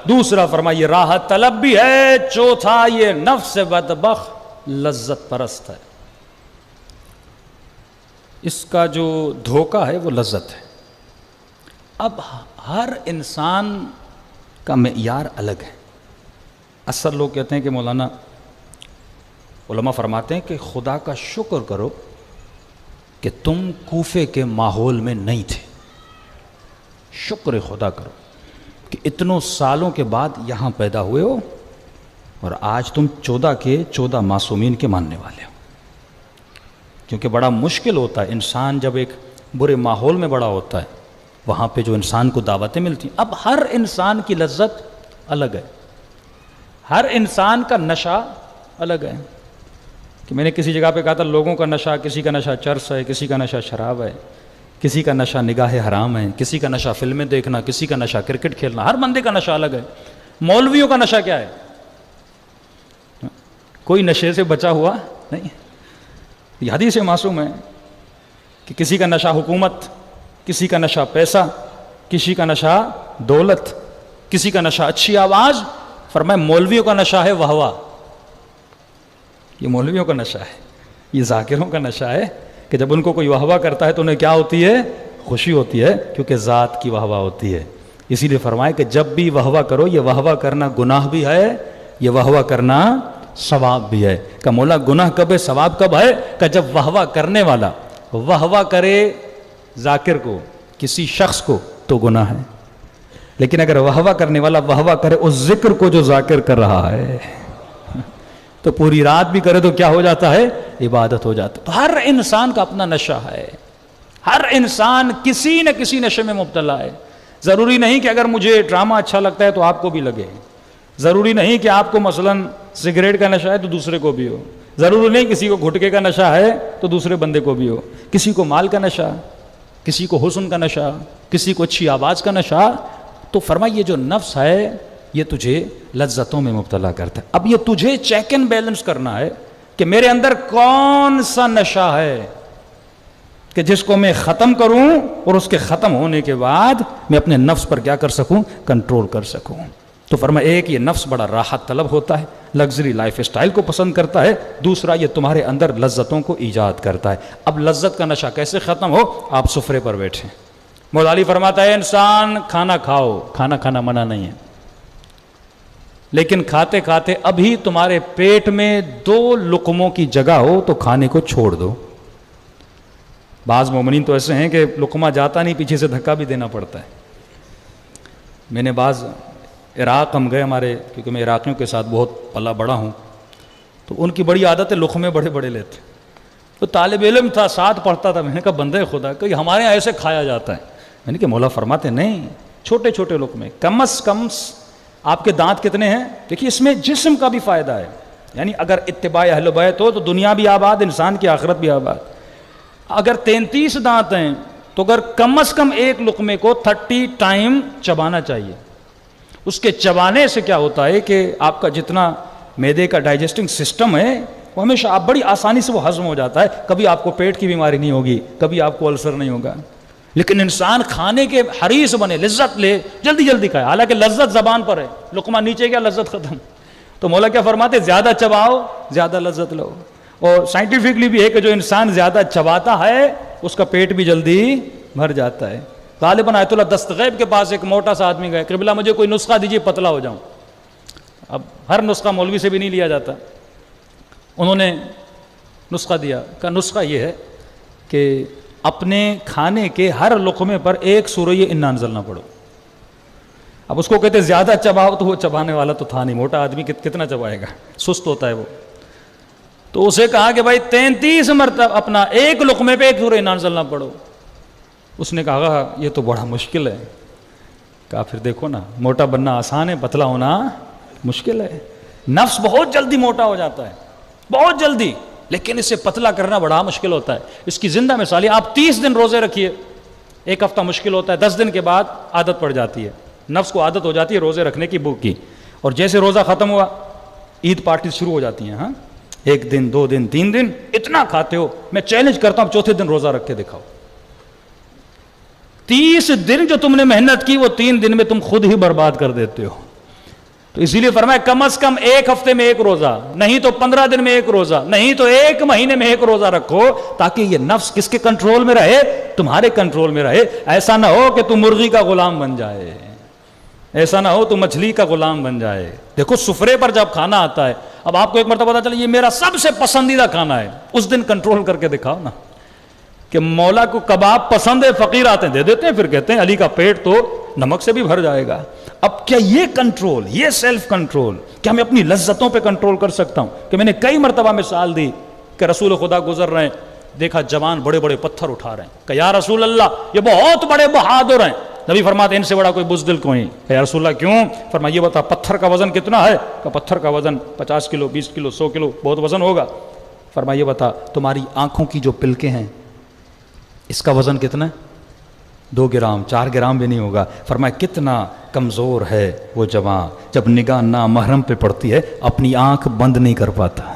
دوسرا فرمائیے راحت طلب بھی ہے, چوتھا یہ نفس بدبخت لذت پرست ہے. اس کا جو دھوکہ ہے وہ لذت ہے. اب ہر انسان کا معیار الگ ہے. اکثر لوگ کہتے ہیں کہ مولانا, علماء فرماتے ہیں کہ خدا کا شکر کرو کہ تم کوفے کے ماحول میں نہیں تھے. شکر خدا کرو کہ اتنوں سالوں کے بعد یہاں پیدا ہوئے ہو اور آج تم 14 کے 14 معصومین کے ماننے والے ہو. کیونکہ بڑا مشکل ہوتا ہے انسان جب ایک برے ماحول میں بڑا ہوتا ہے, وہاں پہ جو انسان کو دعوتیں ملتی ہیں. اب ہر انسان کی لذت الگ ہے, ہر انسان کا نشہ الگ ہے. کہ میں نے کسی جگہ پہ کہا تھا لوگوں کا نشہ, کسی کا نشہ چرس ہے, کسی کا نشہ شراب ہے, کسی کا نشہ نگاہ حرام ہے, کسی کا نشہ فلمیں دیکھنا, کسی کا نشہ کرکٹ کھیلنا. ہر بندے کا نشہ الگ ہے. مولویوں کا نشہ کیا ہے؟ کوئی نشے سے بچا ہوا نہیں. یہ حدیث معصوم ہے کہ کسی کا نشہ حکومت, کسی کا نشہ پیسہ, کسی کا نشہ دولت, کسی کا نشہ اچھی آواز. فرمائے مولویوں کا نشہ ہے واہ واہ. یہ مولویوں کا نشہ ہے، یہ ذاکروں کا نشہ ہے کہ جب ان کو کوئی واہ واہ کرتا ہے تو انہیں کیا ہوتی ہے؟ خوشی ہوتی ہے، کیونکہ ذات کی واہ واہ ہوتی ہے۔ اسی لیے فرمائے کہ جب بھی واہ واہ کرو، یہ واہ واہ کرنا گناہ بھی ہے، یہ واہ واہ کرنا ثواب بھی ہے۔ کہ مولا گناہ کب ہے، ثواب کب ہے؟ کہ جب واہ واہ کرنے والا واہ واہ کرے ذاکر کو، کسی شخص کو، تو گناہ ہے، لیکن اگر واہ واہ کرنے والا واہ واہ کرے اس ذکر کو جو ذاکر کر رہا ہے، تو پوری رات بھی کرے تو کیا ہو جاتا ہے؟ عبادت ہو جاتا ہے۔ تو ہر انسان کا اپنا نشہ ہے، ہر انسان کسی نہ کسی نشے میں مبتلا ہے۔ ضروری نہیں کہ اگر مجھے ڈرامہ اچھا لگتا ہے تو آپ کو بھی لگے، ضروری نہیں کہ آپ کو مثلاً سگریٹ کا نشہ ہے تو دوسرے کو بھی ہو، ضروری نہیں کسی کو گھٹکے کا نشہ ہے تو دوسرے بندے کو بھی ہو، کسی کو مال کا نشہ، کسی کو حسن کا نشہ، کسی کو اچھی آواز کا نشہ۔ تو فرمایا یہ جو نفس ہے یہ تجھے لذتوں میں مبتلا کرتا ہے۔ اب یہ تجھے چیک اینڈ بیلنس کرنا ہے کہ میرے اندر کون سا نشہ ہے کہ جس کو میں ختم کروں اور اس کے ختم ہونے کے بعد میں اپنے نفس پر کیا کر سکوں؟ کنٹرول کر سکوں۔ تو فرمایا ایک یہ نفس بڑا راحت طلب ہوتا ہے، لگژری لائف اسٹائل کو پسند کرتا ہے، دوسرا یہ تمہارے اندر لذتوں کو ایجاد کرتا ہے۔ اب لذت کا نشہ کیسے ختم ہو؟ آپ سفرے پر بیٹھیں، مولا علی فرماتا ہے انسان کھانا کھاؤ، کھانا کھانا منع نہیں ہے، لیکن کھاتے کھاتے ابھی تمہارے پیٹ میں 2 لقموں کی جگہ ہو تو کھانے کو چھوڑ دو۔ بعض مومنین تو ایسے ہیں کہ لقمہ جاتا نہیں، پیچھے سے دھکا بھی دینا پڑتا ہے۔ میں نے بعض عراق ہم گئے ہمارے، کیونکہ میں عراقیوں کے ساتھ بہت پلا بڑا ہوں، تو ان کی بڑی عادت ہے لقمے بڑے بڑے لیتے۔ تو طالب علم تھا، ساتھ پڑھتا تھا، میں نے کہا بندے خدا کہ ہمارے یہاں ایسے کھایا جاتا ہے؟ میں نے کہا مولا فرماتے نہیں، چھوٹے چھوٹے لقمے، کم از کم آپ کے دانت کتنے ہیں؟ دیکھیے اس میں جسم کا بھی فائدہ ہے، یعنی اگر اتباع اہل بیت ہو تو دنیا بھی آباد، انسان کی آخرت بھی آباد۔ اگر 33 دانت ہیں تو اگر کم از کم ایک لقمے کو 30 ٹائم چبانا چاہیے۔ اس کے چبانے سے کیا ہوتا ہے کہ آپ کا جتنا معدے کا ڈائجسٹنگ سسٹم ہے وہ ہمیشہ آپ بڑی آسانی سے وہ ہضم ہو جاتا ہے، کبھی آپ کو پیٹ کی بیماری نہیں ہوگی، کبھی آپ کو السر نہیں ہوگا۔ لیکن انسان کھانے کے حریص بنے، لذت لے، جلدی جلدی کھائے، حالانکہ لذت زبان پر ہے، لقمہ نیچے گیا لذت ختم۔ تو مولا کیا فرماتے؟ زیادہ چباؤ زیادہ لذت لو۔ اور سائنٹیفکلی بھی ہے کہ جو انسان زیادہ چباتا ہے اس کا پیٹ بھی جلدی بھر جاتا ہے۔ غالباً آیت اللہ دستغیب کے پاس ایک موٹا سا آدمی گئے، قبلہ مجھے کوئی نسخہ دیجیے پتلا ہو جاؤں۔ اب ہر نسخہ مولوی سے بھی نہیں لیا جاتا، انہوں نے نسخہ دیا، کہ نسخہ یہ ہے کہ اپنے کھانے کے ہر لقمے پر 1 سورہ انا انزلنا پڑھو۔ اب اس کو کہتے زیادہ چباؤ، تو وہ چبانے والا تو تھا نہیں، موٹا آدمی کتنا چبائے گا، سست ہوتا ہے وہ۔ تو اسے کہا کہ بھائی 33 مرتبہ اپنا 1 لقمے پہ 1 سورہ انا انزلنا پڑھو۔ اس نے کہا یہ تو بڑا مشکل ہے۔ کہا پھر دیکھو نا، موٹا بننا آسان ہے، پتلا ہونا مشکل ہے۔ نفس بہت جلدی موٹا ہو جاتا ہے، بہت جلدی، لیکن اسے پتلا کرنا بڑا مشکل ہوتا ہے۔ اس کی زندہ مثال ہے، آپ 30 دن روزے رکھیے، 1 ہفتہ مشکل ہوتا ہے، 10 دن کے بعد عادت پڑ جاتی ہے، نفس کو عادت ہو جاتی ہے روزے رکھنے کی، بھوک کی، اور جیسے روزہ ختم ہوا عید پارٹی شروع ہو جاتی ہیں۔ ہاں 1 دن 2 دن 3 دن اتنا کھاتے ہو، میں چیلنج کرتا ہوں 4تھے دن روزہ رکھ کے دکھاؤ۔ 30 دن جو تم نے محنت کی وہ 3 دن میں تم خود ہی برباد کر دیتے ہو۔ تو اسی لیے فرمایا کم از کم 1 ہفتے میں 1 روزہ، نہیں تو 15 دن میں 1 روزہ، نہیں تو 1 مہینے میں 1 روزہ رکھو، تاکہ یہ نفس کس کے کنٹرول میں رہے؟ تمہارے کنٹرول میں رہے۔ ایسا نہ ہو کہ تم مرغی کا غلام بن جائے، ایسا نہ ہو تو مچھلی کا غلام بن جائے۔ دیکھو سفرے پر جب کھانا آتا ہے، اب آپ کو ایک مرتبہ پتا چلے یہ میرا سب سے پسندیدہ کھانا ہے، اس دن کنٹرول کر کے دکھاؤ نا، کہ مولا کو کباب پسند ہے، فقیر آتے ہیں دے دیتے ہیں، پھر کہتے ہیں علی کا پیٹ تو نمک سے بھی بھر جائے گا۔ اب کیا یہ کنٹرول، یہ سیلف کنٹرول، کیا میں اپنی لذتوں پہ کنٹرول کر سکتا ہوں؟ کہ میں نے کئی مرتبہ مثال دی کہ رسول خدا گزر رہے ہیں، دیکھا جوان بڑے بڑے پتھر اٹھا رہے ہیں، کہ یا رسول اللہ یہ بہت بڑے بہادر ہیں۔ نبی فرماتے ہیں ان سے بڑا کوئی بزدل کوئی نہیں۔ یا رسول اللہ کیوں؟ فرمایا یہ بتا پتھر کا وزن کتنا ہے؟ کہ پتھر کا وزن 50 کلو 20 کلو 100 کلو بہت وزن ہوگا۔ فرمایا یہ بتا تمہاری آنکھوں کی جو پلکیں ہیں اس کا وزن کتنا ہے؟ 2 گرام 4 گرام بھی نہیں ہوگا۔ فرمایا کتنا کمزور ہے وہ جوان، جب نگاہ نامحرم پہ پڑتی ہے اپنی آنکھ بند نہیں کر پاتا۔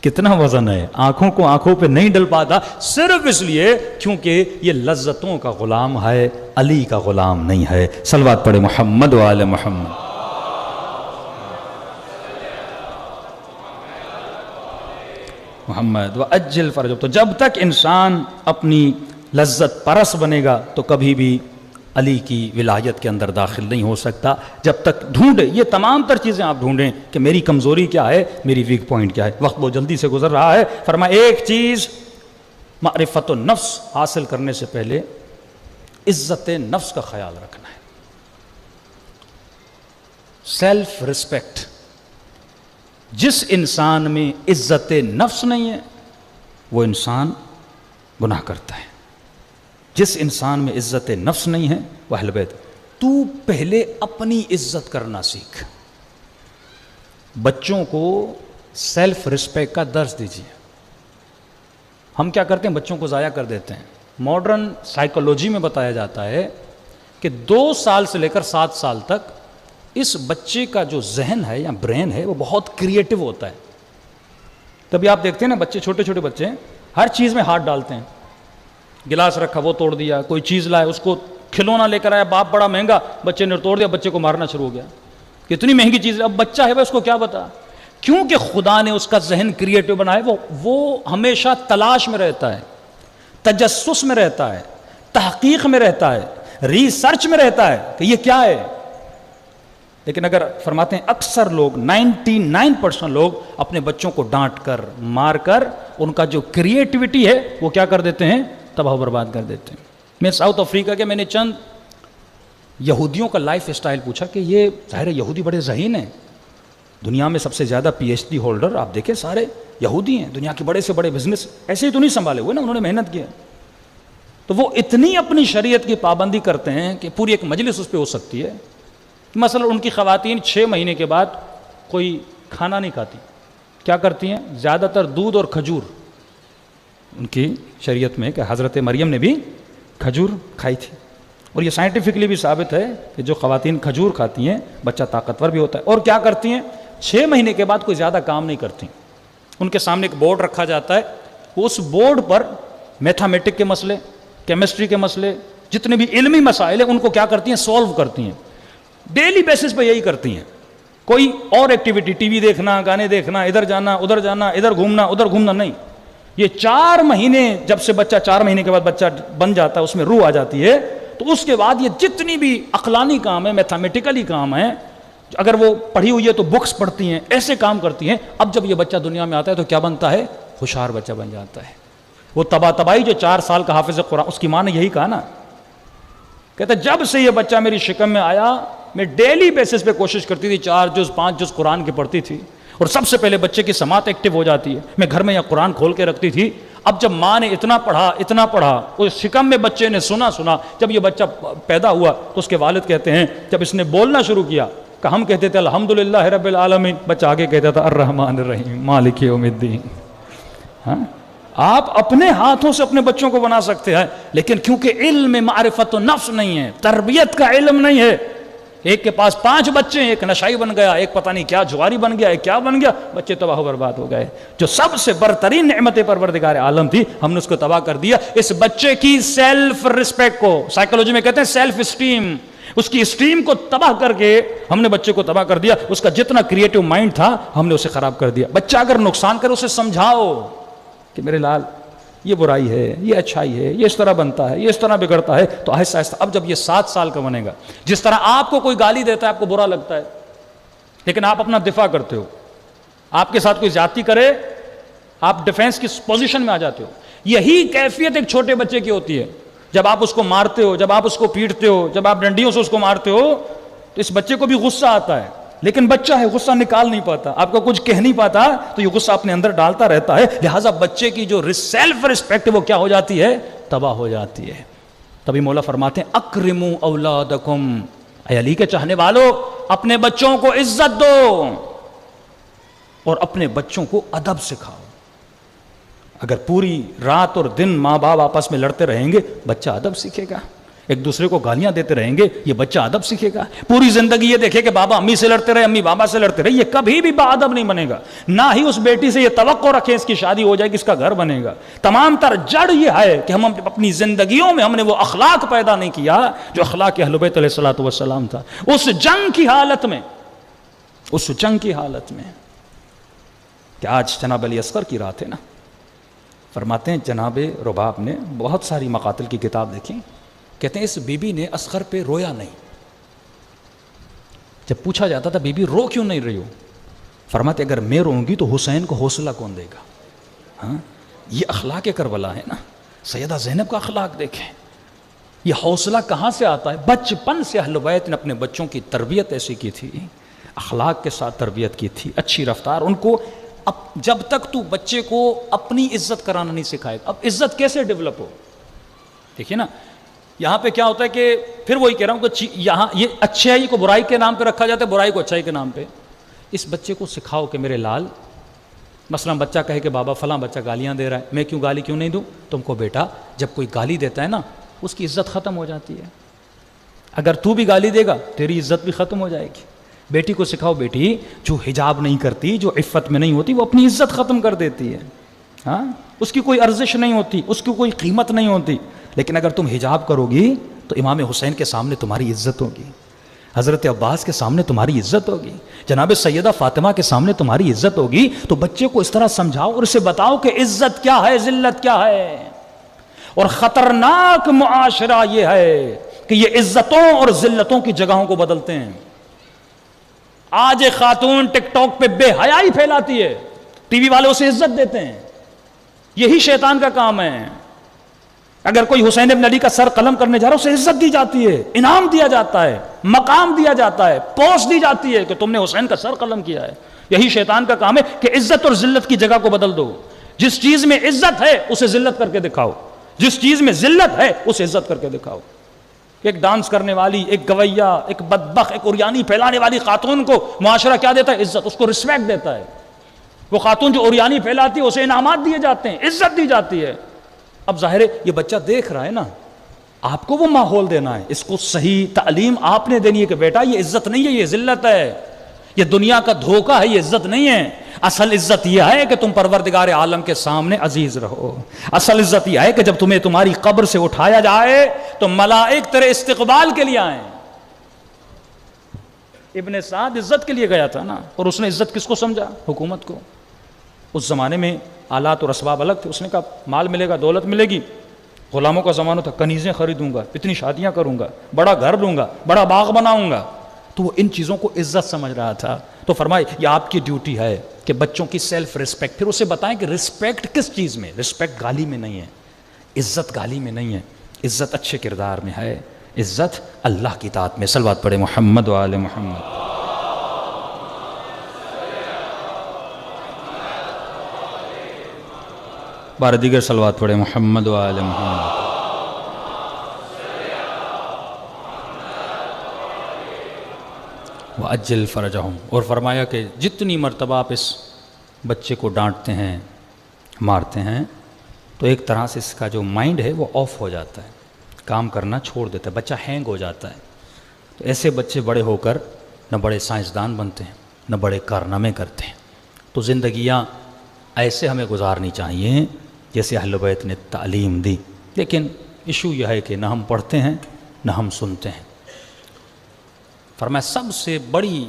کتنا وزن ہے، آنکھوں کو آنکھوں پہ نہیں ڈل پاتا، صرف اس لیے کیونکہ یہ لذتوں کا غلام ہے، علی کا غلام نہیں ہے۔ صلوات پڑھے محمد و آل محمد۔ محمد وعجل فرجہ. تو جب تک انسان اپنی لذت پرس بنے گا تو کبھی بھی علی کی ولایت کے اندر داخل نہیں ہو سکتا. جب تک ڈھونڈے یہ تمام تر چیزیں آپ ڈھونڈیں کہ میری کمزوری کیا ہے, میری ویک پوائنٹ کیا ہے. وقت بہت جلدی سے گزر رہا ہے. فرمایا ایک چیز معرفت النفس حاصل کرنے سے پہلے عزت نفس کا خیال رکھنا ہے. Self respect. جس انسان میں عزت نفس نہیں ہے وہ انسان گناہ کرتا ہے. جس انسان میں عزت نفس نہیں ہے وہ اہل بیت. تو پہلے اپنی عزت کرنا سیکھ. بچوں کو سیلف ریسپیکٹ کا درس دیجیے. ہم کیا کرتے ہیں, بچوں کو ضائع کر دیتے ہیں. ماڈرن سائیکولوجی میں بتایا جاتا ہے کہ 2 سال سے لے کر 7 سال تک اس بچے کا جو ذہن ہے یا برین ہے وہ بہت کریٹو ہوتا ہے. تبھی آپ دیکھتے ہیں نا بچے, چھوٹے چھوٹے بچے ہر چیز میں ہاتھ ڈالتے ہیں. گلاس رکھا وہ توڑ دیا, کوئی چیز لائے اس کو کھلونا لے کر آیا, باپ بڑا مہنگا, بچے نے توڑ دیا, بچے کو مارنا شروع ہو گیا. کتنی مہنگی چیز ہے, اب بچہ ہے اس کو کیا بتا. کیونکہ خدا نے اس کا ذہن کریٹو بنایا. وہ ہمیشہ تلاش میں رہتا ہے, تجسس میں رہتا ہے, تحقیق میں رہتا ہے, ریسرچ میں رہتا ہے کہ یہ کیا ہے. لیکن اگر فرماتے ہیں اکثر لوگ 99% لوگ اپنے بچوں کو ڈانٹ کر مار کر ان کا جو کریٹیوٹی ہے وہ کیا کر دیتے ہیں, تباہ و برباد کر دیتے ہیں. میں ساؤتھ افریقہ کے میں نے چند یہودیوں کا لائف اسٹائل پوچھا کہ یہ ظاہر یہودی بڑے ذہین ہیں, دنیا میں سب سے زیادہ PhD ہولڈر آپ دیکھیں سارے یہودی ہیں, دنیا کے بڑے سے بڑے بزنس ایسے ہی تو نہیں سنبھالے ہوئے نا, انہوں نے محنت کی ہے. تو وہ اتنی اپنی شریعت کی پابندی کرتے ہیں کہ پوری ایک مجلس اس پہ ہو سکتی ہے. مثلا ان کی خواتین 6 مہینے کے بعد کوئی کھانا نہیں کھاتی. کیا کرتی ہیں, زیادہ تر دودھ اور کھجور. ان کی شریعت میں کہ حضرت مریم نے بھی کھجور کھائی تھی, اور یہ سائنٹیفکلی بھی ثابت ہے کہ جو خواتین کھجور کھاتی ہیں بچہ طاقتور بھی ہوتا ہے. اور کیا کرتی ہیں, 6 مہینے کے بعد کوئی زیادہ کام نہیں کرتی. ان کے سامنے ایک بورڈ رکھا جاتا ہے, اس بورڈ پر میتھمیٹک کے مسئلے, کیمسٹری کے مسئلے, جتنے بھی علمی مسائل ہیں ان کو کیا کرتی ہیں, سولو کرتی ہیں. ڈیلی بیسس پہ یہی کرتی ہیں. کوئی اور ایکٹیویٹی, ٹی وی دیکھنا, گانے دیکھنا, ادھر جانا ادھر جانا, ادھر گھومنا نہیں. یہ 4 مہینے, جب سے بچہ 4 مہینے کے بعد بچہ بن جاتا ہے, اس میں روح آ جاتی ہے, تو اس کے بعد یہ جتنی بھی عقلانی کام ہے, میتھمیٹیکلی کام ہے, اگر وہ پڑھی ہوئی ہے تو بکس پڑھتی ہیں, ایسے کام کرتی ہیں. اب جب یہ بچہ دنیا میں آتا ہے تو کیا بنتا ہے, ہوشیار بچہ بن جاتا ہے. وہ تباہی جو 4 سال کا حافظ قرآن, اس کی ماں نے یہی کہا نا, کہتا جب سے یہ بچہ میری شکم میں آیا میں ڈیلی بیسس پہ کوشش کرتی تھی 4 جز 5 جز قرآن کی پڑھتی تھی, اور سب سے پہلے بچے کی سماعت ایکٹیو ہو جاتی ہے. میں گھر میں یہ قرآن کھول کے رکھتی تھی. اب جب ماں نے اتنا پڑھا اس شکم میں بچے نے سنا, جب یہ بچہ پیدا ہوا تو اس کے والد کہتے ہیں جب اس نے بولنا شروع کیا کہ ہم کہتے تھے الحمدللہ رب العالمین, بچہ آگے کہتا تھا الرحمن الرحیم مالک یوم الدین. ہاں, آپ اپنے ہاتھوں سے اپنے بچوں کو بنا سکتے ہیں, لیکن کیونکہ علم معرفت و نفس نہیں ہے, تربیت کا علم نہیں ہے. ایک کے پاس 5 بچے ہیں, ایک نشائی بن گیا, ایک پتہ نہیں کیا جواری بن گیا, ایک کیا بن گیا, بچے تباہ و برباد ہو گئے. جو سب سے برترین نعمت پروردگار عالم تھی ہم نے اس کو تباہ کر دیا. اس بچے کی سیلف ریسپیکٹ کو سائیکولوجی میں کہتے ہیں سیلف اسٹیم, اس کی اسٹیم کو تباہ کر کے ہم نے بچے کو تباہ کر دیا. اس کا جتنا کریٹو مائنڈ تھا ہم نے اسے خراب کر دیا. بچہ اگر نقصان کرے اسے سمجھاؤ کہ میرے لال یہ برائی ہے, یہ اچھائی ہے, یہ اس طرح بنتا ہے, یہ اس طرح بگڑتا ہے. تو آہستہ آہستہ اب جب یہ 7 سال کا بنے گا, جس طرح آپ کو کوئی گالی دیتا ہے آپ کو برا لگتا ہے, لیکن آپ اپنا دفاع کرتے ہو. آپ کے ساتھ کوئی زیادتی کرے آپ ڈیفینس کی پوزیشن میں آ جاتے ہو. یہی کیفیت ایک چھوٹے بچے کی ہوتی ہے. جب آپ اس کو مارتے ہو, جب آپ اس کو پیٹتے ہو, جب آپ ڈنڈیوں سے اس کو مارتے ہو تو اس بچے کو بھی غصہ آتا ہے, لیکن بچہ ہے غصہ نکال نہیں پاتا, آپ کو کچھ کہہ نہیں پاتا, تو یہ غصہ اپنے اندر ڈالتا رہتا ہے. لہٰذا بچے کی جو سیلف ریسپیکٹ وہ کیا ہو جاتی ہے, تباہ ہو جاتی ہے. تبھی مولا فرماتے ہیں اکرموا اولادکم, اے علی کے چاہنے والوں اپنے بچوں کو عزت دو اور اپنے بچوں کو ادب سکھاؤ. اگر پوری رات اور دن ماں باپ آپس میں لڑتے رہیں گے بچہ ادب سیکھے گا. ایک دوسرے کو گالیاں دیتے رہیں گے یہ بچہ ادب سیکھے گا. پوری زندگی یہ دیکھے کہ بابا امی سے لڑتے رہے, امی بابا سے لڑتے رہے, یہ کبھی بھی با ادب نہیں بنے گا. نہ ہی اس بیٹی سے یہ توقع رکھے اس کی شادی ہو جائے کہ اس کا گھر بنے گا. تمام تر جڑ یہ ہے کہ ہم اپنی زندگیوں میں ہم نے وہ اخلاق پیدا نہیں کیا جو اخلاق اہل بیت علیہ الصلوۃ والسلام تھا. اس جنگ کی حالت میں کہ آج جناب علی اصغر کی رات ہے نا, فرماتے ہیں جناب رباب نے بہت ساری مقاتل کی کتاب دیکھی، کہتے ہیں اس بی بی نے اصغر پہ رویا نہیں. جب پوچھا جاتا تھا بی بی رو کیوں نہیں رہی ہو، فرماتے اگر میں روں گی تو حسین کو حوصلہ کون دے گا. ہاں یہ اخلاق کربلا ہے نا. سیدہ زینب کا اخلاق دیکھیں، یہ حوصلہ کہاں سے آتا ہے؟ بچپن سے اہل بیت نے اپنے بچوں کی تربیت ایسی کی تھی، اخلاق کے ساتھ تربیت کی تھی، اچھی رفتار. ان کو اب جب تک تو بچے کو اپنی عزت کرانا نہیں سکھائے گا، اب عزت کیسے ڈیولپ ہو؟ دیکھیے نا یہاں پہ کیا ہوتا ہے کہ پھر وہی کہہ رہا ہوں کہ یہاں یہ اچھائی کو برائی کے نام پہ رکھا جاتا ہے، برائی کو اچھائی کے نام پہ. اس بچے کو سکھاؤ کہ میرے لال، مثلا بچہ کہے کہ بابا فلاں بچہ گالیاں دے رہا ہے، میں گالی کیوں نہیں دوں؟ تم کو بیٹا جب کوئی گالی دیتا ہے نا اس کی عزت ختم ہو جاتی ہے. اگر تو بھی گالی دے گا تیری عزت بھی ختم ہو جائے گی. بیٹی کو سکھاؤ بیٹی جو حجاب نہیں کرتی، جو عفت میں نہیں ہوتی، وہ اپنی عزت ختم کر دیتی ہے. ہاں اس کی کوئی ارزش نہیں ہوتی، اس کی کوئی قیمت نہیں ہوتی. لیکن اگر تم حجاب کرو گی تو امام حسین کے سامنے تمہاری عزت ہوگی، حضرت عباس کے سامنے تمہاری عزت ہوگی، جناب سیدہ فاطمہ کے سامنے تمہاری عزت ہوگی. تو بچے کو اس طرح سمجھاؤ اور اسے بتاؤ کہ عزت کیا ہے، ذلت کیا ہے. اور خطرناک معاشرہ یہ ہے کہ یہ عزتوں اور ذلتوں کی جگہوں کو بدلتے ہیں. آج ایک خاتون ٹک ٹاک پہ بے حیائی پھیلاتی ہے، ٹی وی والے اسے عزت دیتے ہیں. یہی شیطان کا کام ہے. اگر کوئی حسین ابن علی کا سر قلم کرنے جا رہا ہے اسے عزت دی جاتی ہے، انعام دیا جاتا ہے، مقام دیا جاتا ہے، پوسٹ دی جاتی ہے کہ تم نے حسین کا سر قلم کیا ہے. یہی شیطان کا کام ہے کہ عزت اور ذلت کی جگہ کو بدل دو. جس چیز میں عزت ہے اسے ذلت کر کے دکھاؤ، جس چیز میں ذلت ہے اسے عزت کر کے دکھاؤ. ایک ڈانس کرنے والی، ایک گویا، ایک بدبخ، ایک اوریانی پھیلانے والی خاتون کو معاشرہ کیا دیتا ہے؟ عزت. اس کو رسپیکٹ دیتا ہے. وہ خاتون جو اوریانی پھیلاتی ہے اسے انعامات دیے جاتے ہیں، عزت دی جاتی ہے. اب ظاہر ہے یہ بچہ دیکھ رہا ہے نا، آپ کو وہ ماحول دینا ہے، اس کو صحیح تعلیم آپ نے دینی ہے کہ بیٹا یہ عزت نہیں ہے، یہ ذلت ہے، یہ دنیا کا دھوکہ ہے، یہ عزت نہیں ہے. اصل عزت یہ ہے کہ تم پروردگار عالم کے سامنے عزیز رہو. اصل عزت یہ ہے کہ جب تمہیں تمہاری قبر سے اٹھایا جائے تو ملائک تیرے استقبال کے لیے آئیں. ابن سعد عزت کے لیے گیا تھا نا، اور اس نے عزت کس کو سمجھا؟ حکومت کو. اس زمانے میں آلات اور اسباب الگ تھے. اس نے کہا مال ملے گا، دولت ملے گی، غلاموں کا زمانہ تھا، کنیزیں خریدوں گا، اتنی شادیاں کروں گا، بڑا گھر لوں گا، بڑا باغ بناؤں گا. تو وہ ان چیزوں کو عزت سمجھ رہا تھا. تو فرمائے یہ آپ کی ڈیوٹی ہے کہ بچوں کی سیلف رسپیکٹ، پھر اسے بتائیں کہ رسپیکٹ کس چیز میں. رسپیکٹ گالی میں نہیں ہے، عزت گالی میں نہیں ہے، عزت اچھے کردار میں ہے، عزت اللہ کی اطاعت میں. صلوات پڑھے محمد و آل محمد. بار دیگر صلوات پڑھے محمد و آل محمد. وَأَجِّلْ فَرَجَهُمْ. اور فرمایا کہ جتنی مرتبہ آپ اس بچے کو ڈانٹتے ہیں، مارتے ہیں، تو ایک طرح سے اس کا جو مائنڈ ہے وہ آف ہو جاتا ہے، کام کرنا چھوڑ دیتا ہے، بچہ ہینگ ہو جاتا ہے. تو ایسے بچے بڑے ہو کر نہ بڑے سائنسدان بنتے ہیں، نہ بڑے کارنامے کرتے ہیں. تو زندگیاں ایسے ہمیں گزارنی چاہیے جیسے اہل بیت نے تعلیم دی. لیکن ایشو یہ ہے کہ نہ ہم پڑھتے ہیں نہ ہم سنتے ہیں. فرمایا سب سے بڑی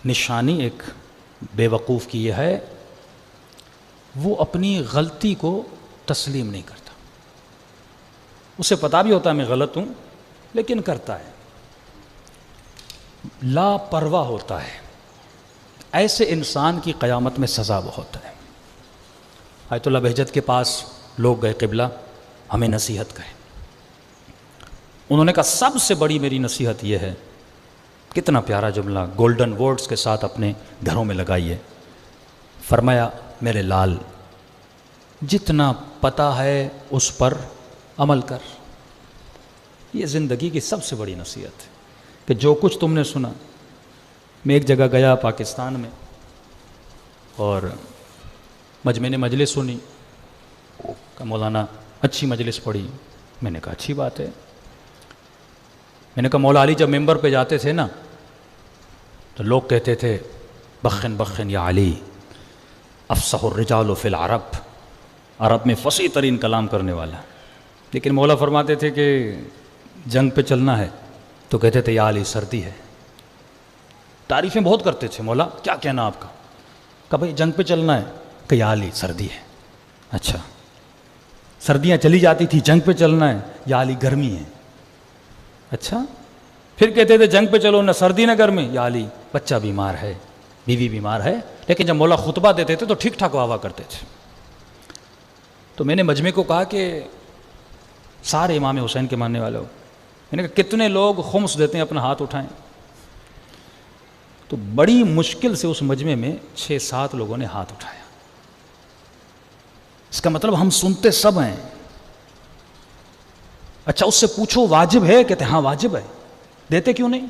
نشانی ایک بے وقوف کی یہ ہے، وہ اپنی غلطی کو تسلیم نہیں کرتا. اسے پتہ بھی ہوتا ہے میں غلط ہوں لیکن کرتا ہے، لاپرواہ ہوتا ہے. ایسے انسان کی قیامت میں سزا بہت ہے. آیت اللہ بہجت کے پاس لوگ گئے، قبلہ ہمیں نصیحت کہیں. انہوں نے کہا سب سے بڑی میری نصیحت یہ ہے، کتنا پیارا جملہ گولڈن ورڈز کے ساتھ اپنے گھروں میں لگائیے. فرمایا میرے لال جتنا پتہ ہے اس پر عمل کر. یہ زندگی کی سب سے بڑی نصیحت ہے کہ جو کچھ تم نے سنا. میں ایک جگہ گیا پاکستان میں اور مجمع نے مجلس سنی کہ مولانا اچھی مجلس پڑھی. میں نے کہا اچھی بات ہے. میں نے کہا مولا علی جب ممبر پہ جاتے تھے نا تو لوگ کہتے تھے بخن بخن یا علی افصح الرجال فی العرب، عرب میں فصیح ترین کلام کرنے والا. لیکن مولا فرماتے تھے کہ جنگ پہ چلنا ہے تو کہتے تھے یا علی سردی ہے. تعریفیں بہت کرتے تھے، مولا کیا کہنا آپ کا؟ کہ بھائی جنگ پہ چلنا ہے کہ یا علی سردی ہے. اچھا سردیاں چلی جاتی تھی، جنگ پہ چلنا ہے، یا علی گرمی ہے. اچھا پھر کہتے تھے جنگ پہ چلو، نہ سردی نہ گرمی، یا علی بچہ بیمار ہے، بیوی بیمار ہے. لیکن جب مولا خطبہ دیتے تھے تو ٹھیک ٹھاک واہ واہ کرتے تھے. تو میں نے مجمع کو کہا کہ سارے امام حسین کے ماننے والوں، میں نے کہا کتنے لوگ خمس دیتے ہیں، اپنا ہاتھ اٹھائیں. تو بڑی مشکل سے اس مجمع میں 6-7 لوگوں نے ہاتھ اٹھایا. اس کا مطلب ہم سنتے سب ہیں. اچھا اس سے پوچھو واجب ہے؟ کہتے ہاں واجب ہے. دیتے کیوں نہیں؟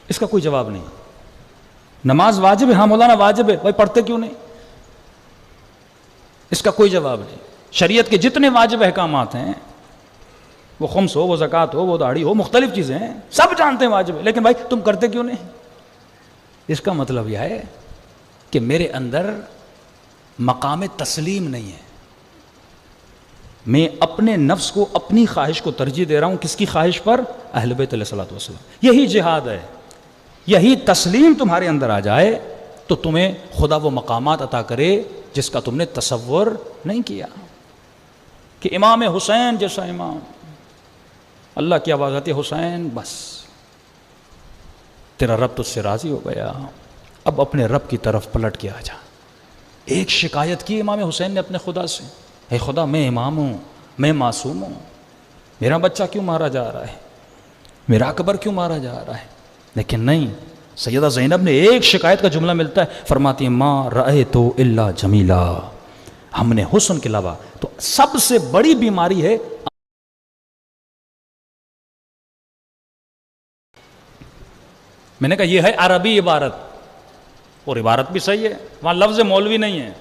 اس کا کوئی جواب نہیں. نماز واجب ہے؟ ہاں مولانا واجب ہے. بھائی پڑھتے کیوں نہیں؟ اس کا کوئی جواب نہیں. شریعت کے جتنے واجب احکامات ہیں، وہ خمس ہو، وہ زکوٰۃ ہو، وہ داڑھی ہو، مختلف چیزیں ہیں، سب جانتے ہیں واجب ہے، لیکن بھائی تم کرتے کیوں نہیں؟ اس کا مطلب یہ ہے کہ میرے اندر مقام تسلیم نہیں ہے. میں اپنے نفس کو، اپنی خواہش کو ترجیح دے رہا ہوں. کس کی خواہش پر؟ اہل بیت علیہ الصلوۃ والسلام. یہی جہاد ہے. یہی تسلیم تمہارے اندر آ جائے تو تمہیں خدا وہ مقامات عطا کرے جس کا تم نے تصور نہیں کیا. کہ امام حسین جیسا امام، اللہ کی آواز آتی ہے حسین، بس تیرا رب تجھ سے راضی ہو گیا، اب اپنے رب کی طرف پلٹ کے آ جا. ایک شکایت کی امام حسین نے اپنے خدا سے، اے خدا میں امام ہوں، میں معصوم ہوں، میرا بچہ کیوں مارا جا رہا ہے، میرا اکبر کیوں مارا جا رہا ہے؟ لیکن نہیں، سیدہ زینب نے ایک شکایت کا جملہ ملتا ہے، فرماتی ہیں ما رأیت الا جمیلا، ہم نے حسن کے علاوہ. تو سب سے بڑی بیماری ہے میں نے کہا یہ ہے عربی عبارت، اور عبارت بھی صحیح ہے، وہاں لفظ مولوی نہیں ہے.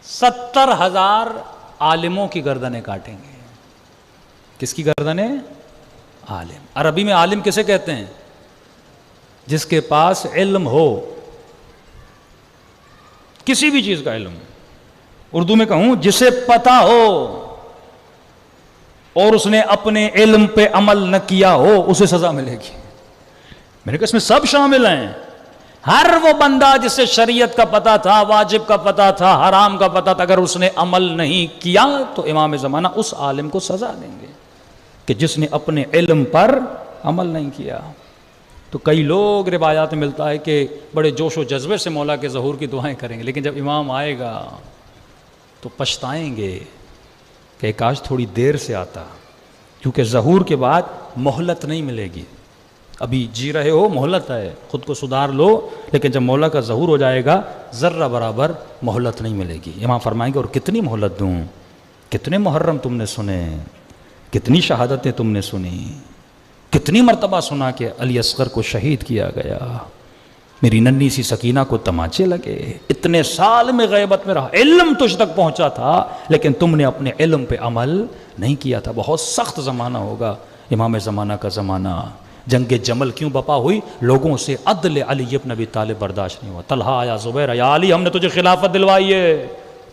70,000 عالموں کی گردنیں کاٹیں گے. کس کی گردنیں؟ عالم. عربی میں عالم کسے کہتے ہیں؟ جس کے پاس علم ہو، کسی بھی چیز کا علم. اردو میں کہوں جسے پتا ہو اور اس نے اپنے علم پہ عمل نہ کیا ہو، اسے سزا ملے گی. میں نے کہا اس میں سب شامل ہیں. ہر وہ بندہ جسے شریعت کا پتہ تھا، واجب کا پتہ تھا، حرام کا پتہ تھا، اگر اس نے عمل نہیں کیا تو امام زمانہ اس عالم کو سزا دیں گے کہ جس نے اپنے علم پر عمل نہیں کیا. تو کئی لوگ روایات میں ملتا ہے کہ بڑے جوش و جذبے سے مولا کے ظہور کی دعائیں کریں گے، لیکن جب امام آئے گا تو پچھتائیں گے کہ کاش تھوڑی دیر سے آتا، کیونکہ ظہور کے بعد مہلت نہیں ملے گی. ابھی جی رہے ہو، مہلت ہے، خود کو سدھار لو، لیکن جب مولا کا ظہور ہو جائے گا ذرہ برابر مہلت نہیں ملے گی. امام فرمائیں گے اور کتنی مہلت دوں، کتنے محرم تم نے سنے، کتنی شہادتیں تم نے سنی، کتنی مرتبہ سنا کہ علی اصغر کو شہید کیا گیا، میری ننھی سی سکینہ کو تماچے لگے، اتنے سال میں غیبت میں رہا، علم تجھ تک پہنچا تھا لیکن تم نے اپنے علم پہ عمل نہیں کیا تھا. بہت سخت زمانہ ہوگا امام زمانہ کا زمانہ. جنگ جمل کیوں بپا ہوئی؟ لوگوں سے عدل علی ابن ابی طالب برداشت نہیں ہوا. طلحہ آیا، زبیر آیا، علی ہم نے تجھے خلافت دلوائی ہے.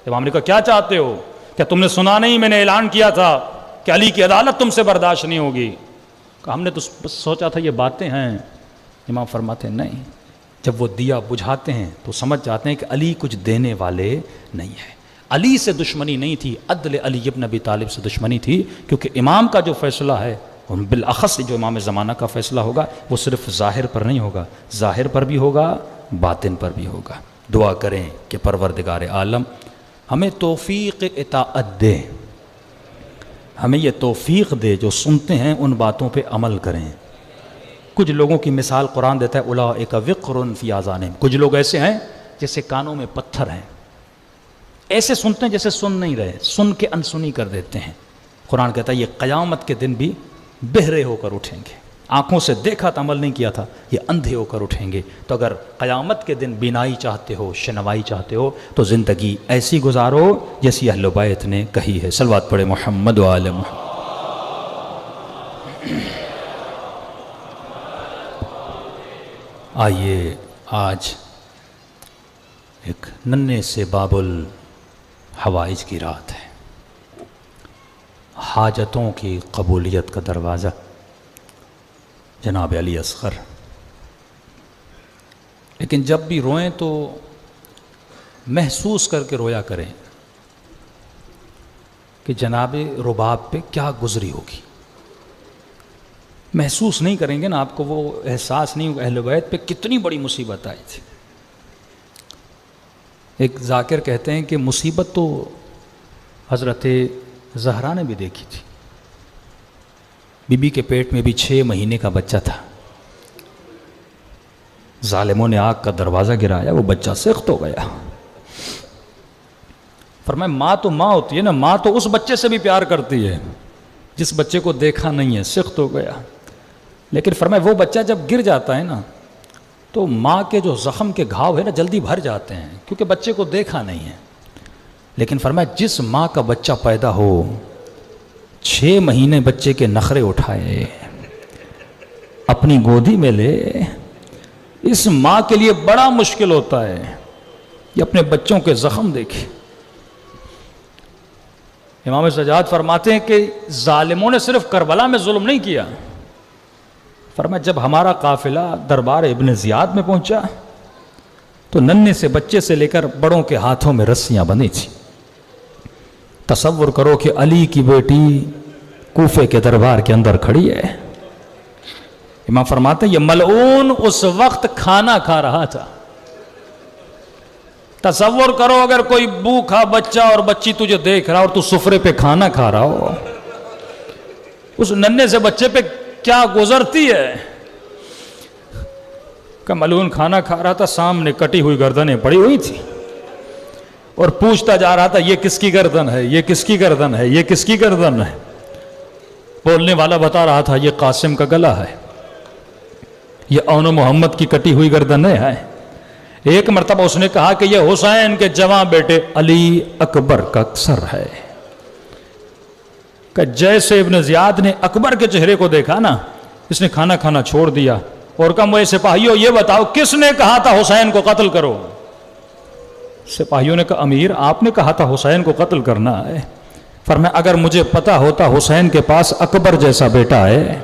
امام نے کہا کیا چاہتے ہو؟ کیا تم نے سنا نہیں میں نے اعلان کیا تھا کہ علی کی عدالت تم سے برداشت نہیں ہوگی؟ کہ ہم نے تو سوچا تھا یہ باتیں ہیں. امام فرماتے ہیں نہیں، جب وہ دیا بجھاتے ہیں تو سمجھ جاتے ہیں کہ علی کچھ دینے والے نہیں ہیں. علی سے دشمنی نہیں تھی، عدل علی ابن ابی طالب سے دشمنی تھی، کیونکہ امام کا جو فیصلہ ہے، اور بالاخص جو امام زمانہ کا فیصلہ ہوگا، وہ صرف ظاہر پر نہیں ہوگا، ظاہر پر بھی ہوگا، باطن پر بھی ہوگا. دعا کریں کہ پروردگار عالم ہمیں توفیق اطاعت دے، ہمیں یہ توفیق دے جو سنتے ہیں ان باتوں پہ عمل کریں. کچھ لوگوں کی مثال قرآن دیتا ہے اولئک وقر فی آذانہم. کچھ لوگ ایسے ہیں جیسے کانوں میں پتھر ہیں، ایسے سنتے ہیں جیسے سن نہیں رہے، سن کے انسنی کر دیتے ہیں. قرآن کہتا ہے یہ قیامت کے دن بھی بہرے ہو کر اٹھیں گے. آنکھوں سے دیکھا تو عمل نہیں کیا تھا، یہ اندھے ہو کر اٹھیں گے. تو اگر قیامت کے دن بینائی چاہتے ہو، شنوائی چاہتے ہو، تو زندگی ایسی گزارو جیسی اہل بیت نے کہی ہے. صلوات پڑھے محمد و آل محمد. آئیے آج ایک ننھے سے باب الحوائج کی رات ہے، حاجتوں کی قبولیت کا دروازہ جناب علی اصغر. لیکن جب بھی روئیں تو محسوس کر کے رویا کریں کہ جناب رباب پہ کیا گزری ہوگی. محسوس نہیں کریں گے نا آپ کو وہ احساس نہیں ہوگا اہل بیت پہ کتنی بڑی مصیبت آئی تھی. ایک ذاکر کہتے ہیں کہ مصیبت تو حضرت زہرا نے بھی دیکھی تھی. بی بی کے پیٹ میں بھی 6 مہینے کا بچہ تھا. ظالموں نے آگ کا دروازہ گرایا, وہ بچہ سخت ہو گیا. فرمایا ماں تو ماں ہوتی ہے نا, ماں تو اس بچے سے بھی پیار کرتی ہے جس بچے کو دیکھا نہیں ہے, سخت ہو گیا. لیکن فرمایا وہ بچہ جب گر جاتا ہے نا تو ماں کے جو زخم کے گھاؤ ہے نا جلدی بھر جاتے ہیں کیونکہ بچے کو دیکھا نہیں ہے. لیکن فرمایا جس ماں کا بچہ پیدا ہو 6 مہینے بچے کے نخرے اٹھائے, اپنی گودی میں لے, اس ماں کے لیے بڑا مشکل ہوتا ہے یہ اپنے بچوں کے زخم دیکھے. امام سجاد فرماتے ہیں کہ ظالموں نے صرف کربلا میں ظلم نہیں کیا. فرمایا جب ہمارا قافلہ دربار ابن زیاد میں پہنچا تو ننھے سے بچے سے لے کر بڑوں کے ہاتھوں میں رسیاں بندھی تھیں. تصور کرو کہ علی کی بیٹی کوفے کے دربار کے اندر کھڑی ہے. امام فرماتے ہیں یہ ملعون اس وقت کھانا کھا رہا تھا. تصور کرو اگر کوئی بھوکا بچہ اور بچی تجھے دیکھ رہا اور تو سفرے پہ کھانا کھا رہا ہو, اس ننھے سے بچے پہ کیا گزرتی ہے. کہ ملعون کھانا کھا رہا تھا, سامنے کٹی ہوئی گردنیں پڑی ہوئی تھی اور پوچھتا جا رہا تھا یہ کس کی گردن ہے, یہ کس کی گردن ہے, یہ کس کی گردن ہے. بولنے والا بتا رہا تھا یہ قاسم کا گلا ہے, یہ اون محمد کی کٹی ہوئی گردنیں ہیں. ایک مرتبہ اس نے کہا کہ یہ حسین کے جوان بیٹے علی اکبر کا سر ہے. کہ جیسے ابن زیاد نے اکبر کے چہرے کو دیکھا نا, اس نے کھانا کھانا چھوڑ دیا اور کہا مجھے سپاہیوں یہ بتاؤ کس نے کہا تھا حسین کو قتل کرو. سپاہیوں نے کہا امیر آپ نے کہا تھا حسین کو قتل کرنا ہے. فرمایا اگر مجھے پتا ہوتا حسین کے پاس اکبر جیسا بیٹا ہے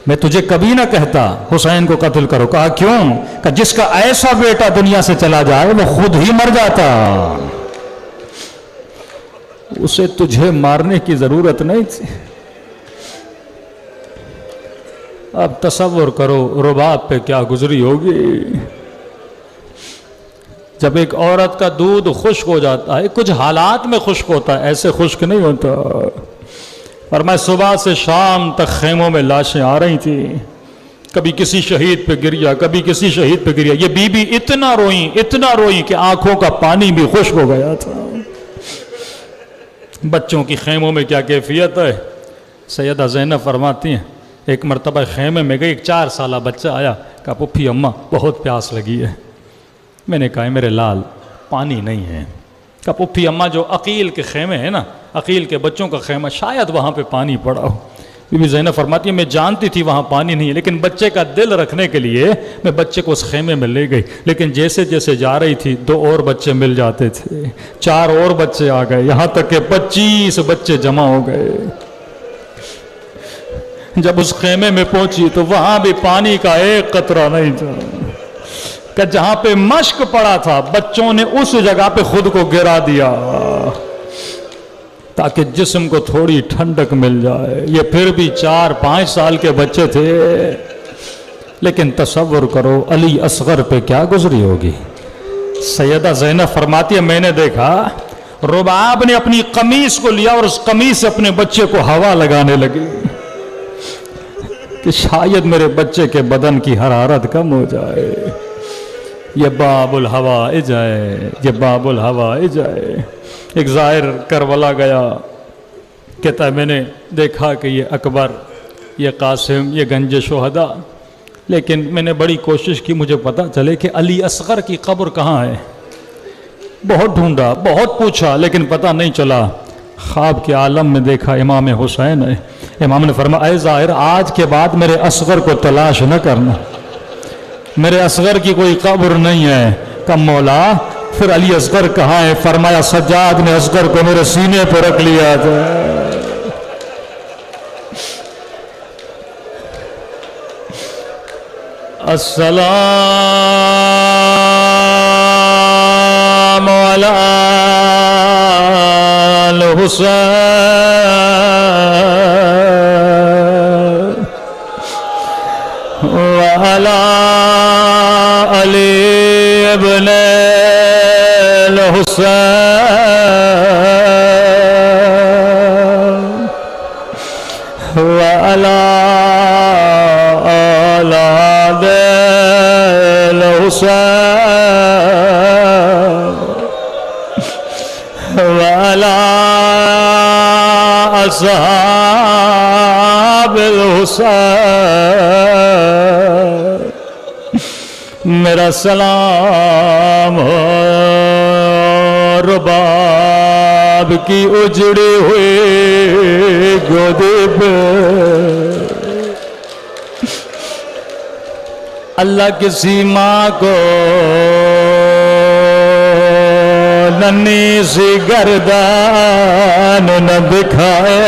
میں تجھے کبھی نہ کہتا حسین کو قتل کرو. کہا کیوں؟ کہ جس کا ایسا بیٹا دنیا سے چلا جائے وہ خود ہی مر جاتا, اسے تجھے مارنے کی ضرورت نہیں تھی. اب تصور کرو رباب پہ کیا گزری ہوگی. جب ایک عورت کا دودھ خشک ہو جاتا ہے, کچھ حالات میں خشک ہوتا ہے, ایسے خشک نہیں ہوتا. فرمایا صبح سے شام تک خیموں میں لاشیں آ رہی تھیں, کبھی کسی شہید پہ گریا, کبھی کسی شہید پہ گریا. یہ بی بی اتنا روئیں کہ آنکھوں کا پانی بھی خشک ہو گیا تھا. بچوں کی خیموں میں کیا کیفیت ہے. سیدہ زینب فرماتی ہیں ایک مرتبہ خیمے میں گئی, ایک 4 سالہ بچہ آیا, کہا پھپھی اماں بہت پیاس لگی ہے. میں نے کہا میرے لال پانی نہیں ہے. کہا پھپھی اماں جو عقیل کے خیمے ہیں نا, عقیل کے بچوں کا خیمہ, شاید وہاں پہ پانی پڑا ہو. بی بی زینب فرماتی ہے میں جانتی تھی وہاں پانی نہیں ہے, لیکن بچے کا دل رکھنے کے لیے میں بچے کو اس خیمے میں لے گئی. لیکن جیسے جیسے جا رہی تھی 2 اور بچے مل جاتے تھے, 4 اور بچے آ گئے, یہاں تک کہ 25 بچے جمع ہو گئے. جب اس خیمے میں پہنچی تو وہاں بھی پانی کا ایک قطرہ نہیں تھا. کہ جہاں پہ مشک پڑا تھا بچوں نے اس جگہ پہ خود کو گرا دیا تاکہ جسم کو تھوڑی ٹھنڈک مل جائے. یہ پھر بھی 4-5 سال کے بچے تھے, لیکن تصور کرو علی اصغر پہ کیا گزری ہوگی. سیدہ زینب فرماتی ہے میں نے دیکھا رباب نے اپنی قمیص کو لیا اور اس قمیص سے اپنے بچے کو ہوا لگانے لگی کہ شاید میرے بچے کے بدن کی حرارت کم ہو جائے. یہ باب الہوا جائے, یہ باب الہوا جائے. ایک ظاہر کربلا گیا, کہتا ہے میں نے دیکھا کہ یہ اکبر, یہ قاسم, یہ گنج شہداء, لیکن میں نے بڑی کوشش کی مجھے پتہ چلے کہ علی اصغر کی قبر کہاں ہے. بہت ڈھونڈا, بہت پوچھا, لیکن پتہ نہیں چلا. خواب کے عالم میں دیکھا امام حسین ہے. امام نے فرمایا اے ظاہر آج کے بعد میرے اصغر کو تلاش نہ کرنا, میرے اصغر کی کوئی قبر نہیں ہے. کہ مولا پھر علی اصغر کہاں ہے؟ فرمایا سجاد نے اصغر کو میرے سینے پہ رکھ لیا تھا. السلام وعلى الحسين وعلى علي ابن الحسين وعلى أولاد الحسين وعلى أصحاب الحسين میرا سلام ہو رباب کی اجڑی ہوئی گودی پہ اللہ کسی ماں کو ننھی سی گردان نہ دکھائے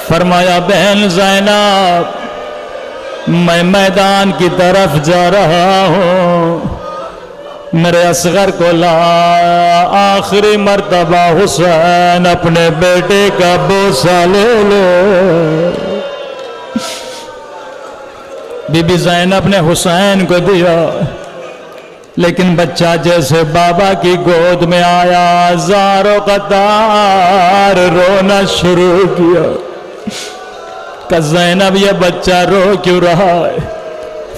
فرمایا بہن زینب میں میدان کی طرف جا رہا ہوں میرے اصغر کو لا آخری مرتبہ حسین اپنے بیٹے کا بوسہ لے لے بی بی زینب نے حسین کو دیا لیکن بچہ جیسے بابا کی گود میں آیا زار و قطار رونا شروع کیا کہ زینب یہ بچہ رو کیوں رہا ہے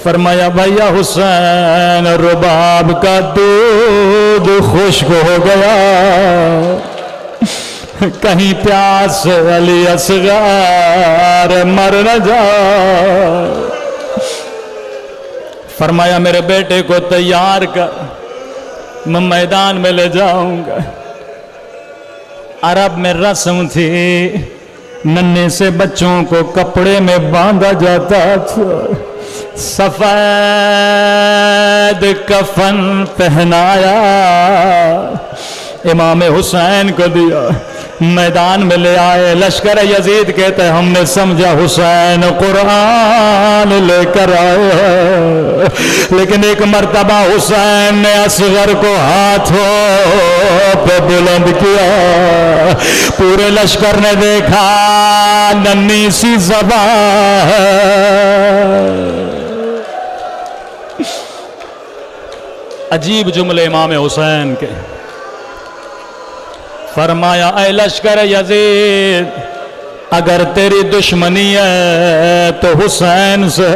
فرمایا بھیا حسین رباب کا دودھ خشک ہو گیا کہیں پیاس سے علی اصغر مر نہ جائے فرمایا میرے بیٹے کو تیار کر میں میدان میں لے جاؤں گا عرب میں رسم تھی ننھے سے بچوں کو کپڑے میں باندھا جاتا تھا سفید کفن پہنایا امام حسین کو دیا میدان میں لے آئے لشکر یزید کہتے ہیں ہم نے سمجھا حسین قرآن لے کر آئے لیکن ایک مرتبہ حسین نے اصغر کو ہاتھوں پہ بلند کیا پورے لشکر نے دیکھا ننھی سی زبان عجیب جملے امام حسین کے فرمایا اے لشکر یزید اگر تیری دشمنی ہے تو حسین سے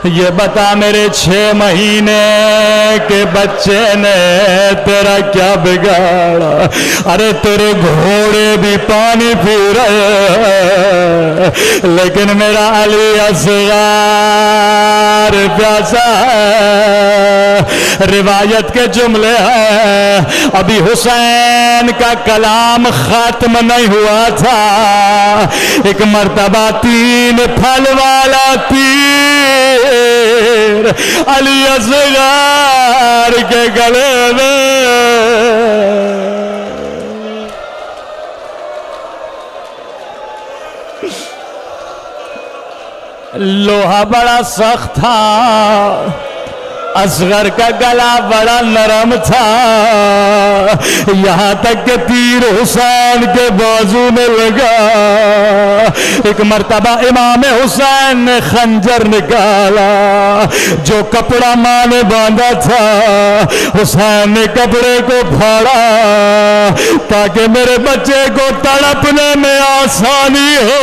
یہ بتا میرے 6 مہینے کے بچے نے تیرا کیا بگاڑا ارے تیرے گھوڑے بھی پانی پی رہے لیکن میرا علی اصغر پیاسا ہے روایت کے جملے ہیں ابھی حسین کا کلام ختم نہیں ہوا تھا ایک مرتبہ 3 پھل والا تیر علی اصغر کے گلے میں لوہا بڑا سخت تھا اصغر کا گلا بڑا نرم تھا یہاں تک کہ تیر حسین کے بازو میں لگا ایک مرتبہ امام حسین نے خنجر نکالا جو کپڑا ماں نے باندھا تھا حسین نے کپڑے کو پھاڑا تاکہ میرے بچے کو تڑپنے میں آسانی ہو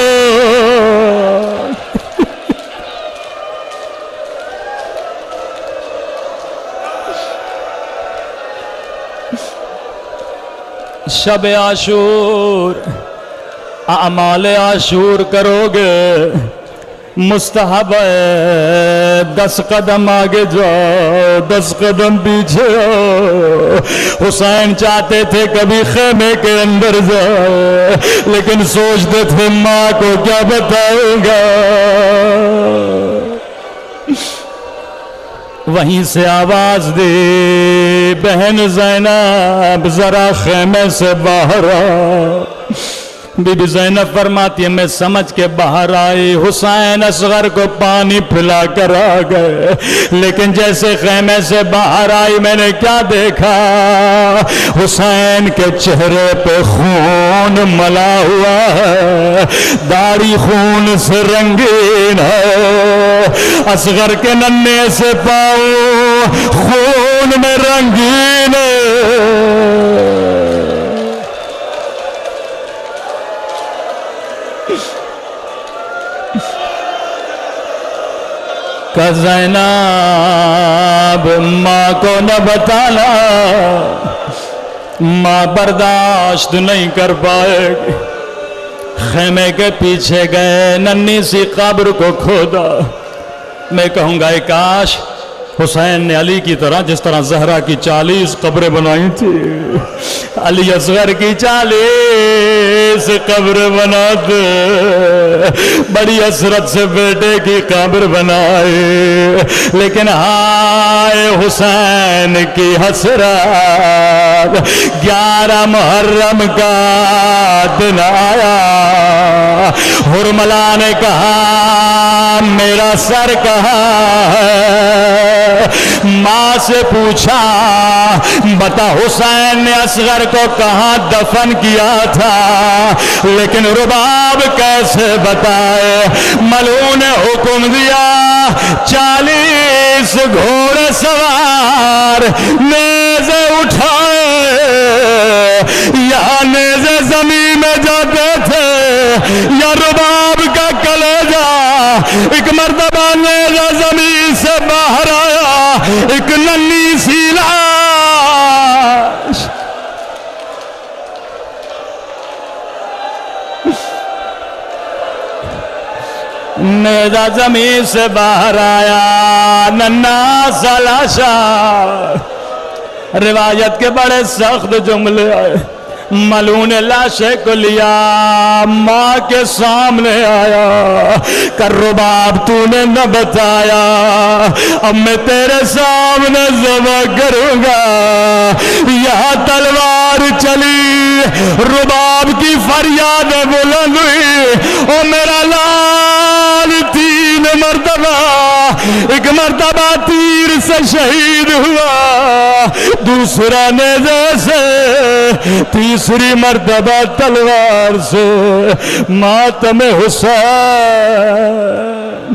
شب عاشور اعمال عاشور کرو گے مستحب ہے 10 قدم آگے جاؤ 10 قدم پیچھے آؤ حسین چاہتے تھے کبھی خیمے کے اندر جائے لیکن سوچتے تھے ماں کو کیا بتاؤں گا وہیں سے آواز دی بہن زینب ذرا خیمے سے باہر آ بی بی زینب فرماتی ہے میں سمجھ کے باہر آئی، حسین اصغر کو پانی پلا کر آ گئے، لیکن جیسے خیمے سے باہر آئی میں نے کیا دیکھا؟ حسین کے چہرے پہ خون ملا ہوا ہے، داڑھی خون سے رنگین ہے، اصغر کے ننھے سے پاؤں خون میں رنگین ہے۔ کہ زینب ماں کو نہ بتانا، ماں برداشت نہیں کر پائے گی۔ خیمے کے پیچھے گئے، ننھی سی قبر کو کھودا۔ میں کہوں گا کاش حسین نے علی کی طرح، جس طرح زہرا کی 40 قبریں بنائی تھی، علی اصغر کی 40 قبر بنا دے، بڑی حسرت سے بیٹے کی قبر بنائے، لیکن ہائے حسین کی حسرت۔ 11 محرم کا دن آیا، حرملہ نے کہا میرا سر کہاں ہے؟ ماں سے پوچھا بتا حسین نے اصغر کو کہاں دفن کیا تھا، لیکن رباب کیسے بتائے؟ ملعون نے حکم دیا 40 گھوڑے سوار نیزے اٹھائے، یا نیزے زمین میں جاتے تھے یا رباب کا کلیجہ۔ ایک مرتبہ نیزہ زمین سے باہر آیا، ایک ننھی سی لاش۔ نیزہ زمین سے باہر آیا، ننھا سا لاشا۔ روایت کے بڑے سخت جملے آئے۔ ملعون نے لاشے کو لیا، ماں کے سامنے آیا، کہ رباب تو نے نہ بتایا، اب میں تیرے سامنے ذبح کروں گا۔ یہاں تلوار چلی، رباب کی فریاد بلند ہوئی، او میرا لال 3 مرتبہ، ایک مرتبہ تیر سے شہید ہوا، دوسرا نیزے سے، تیسری مرتبہ تلوار سے۔ ماتم حسین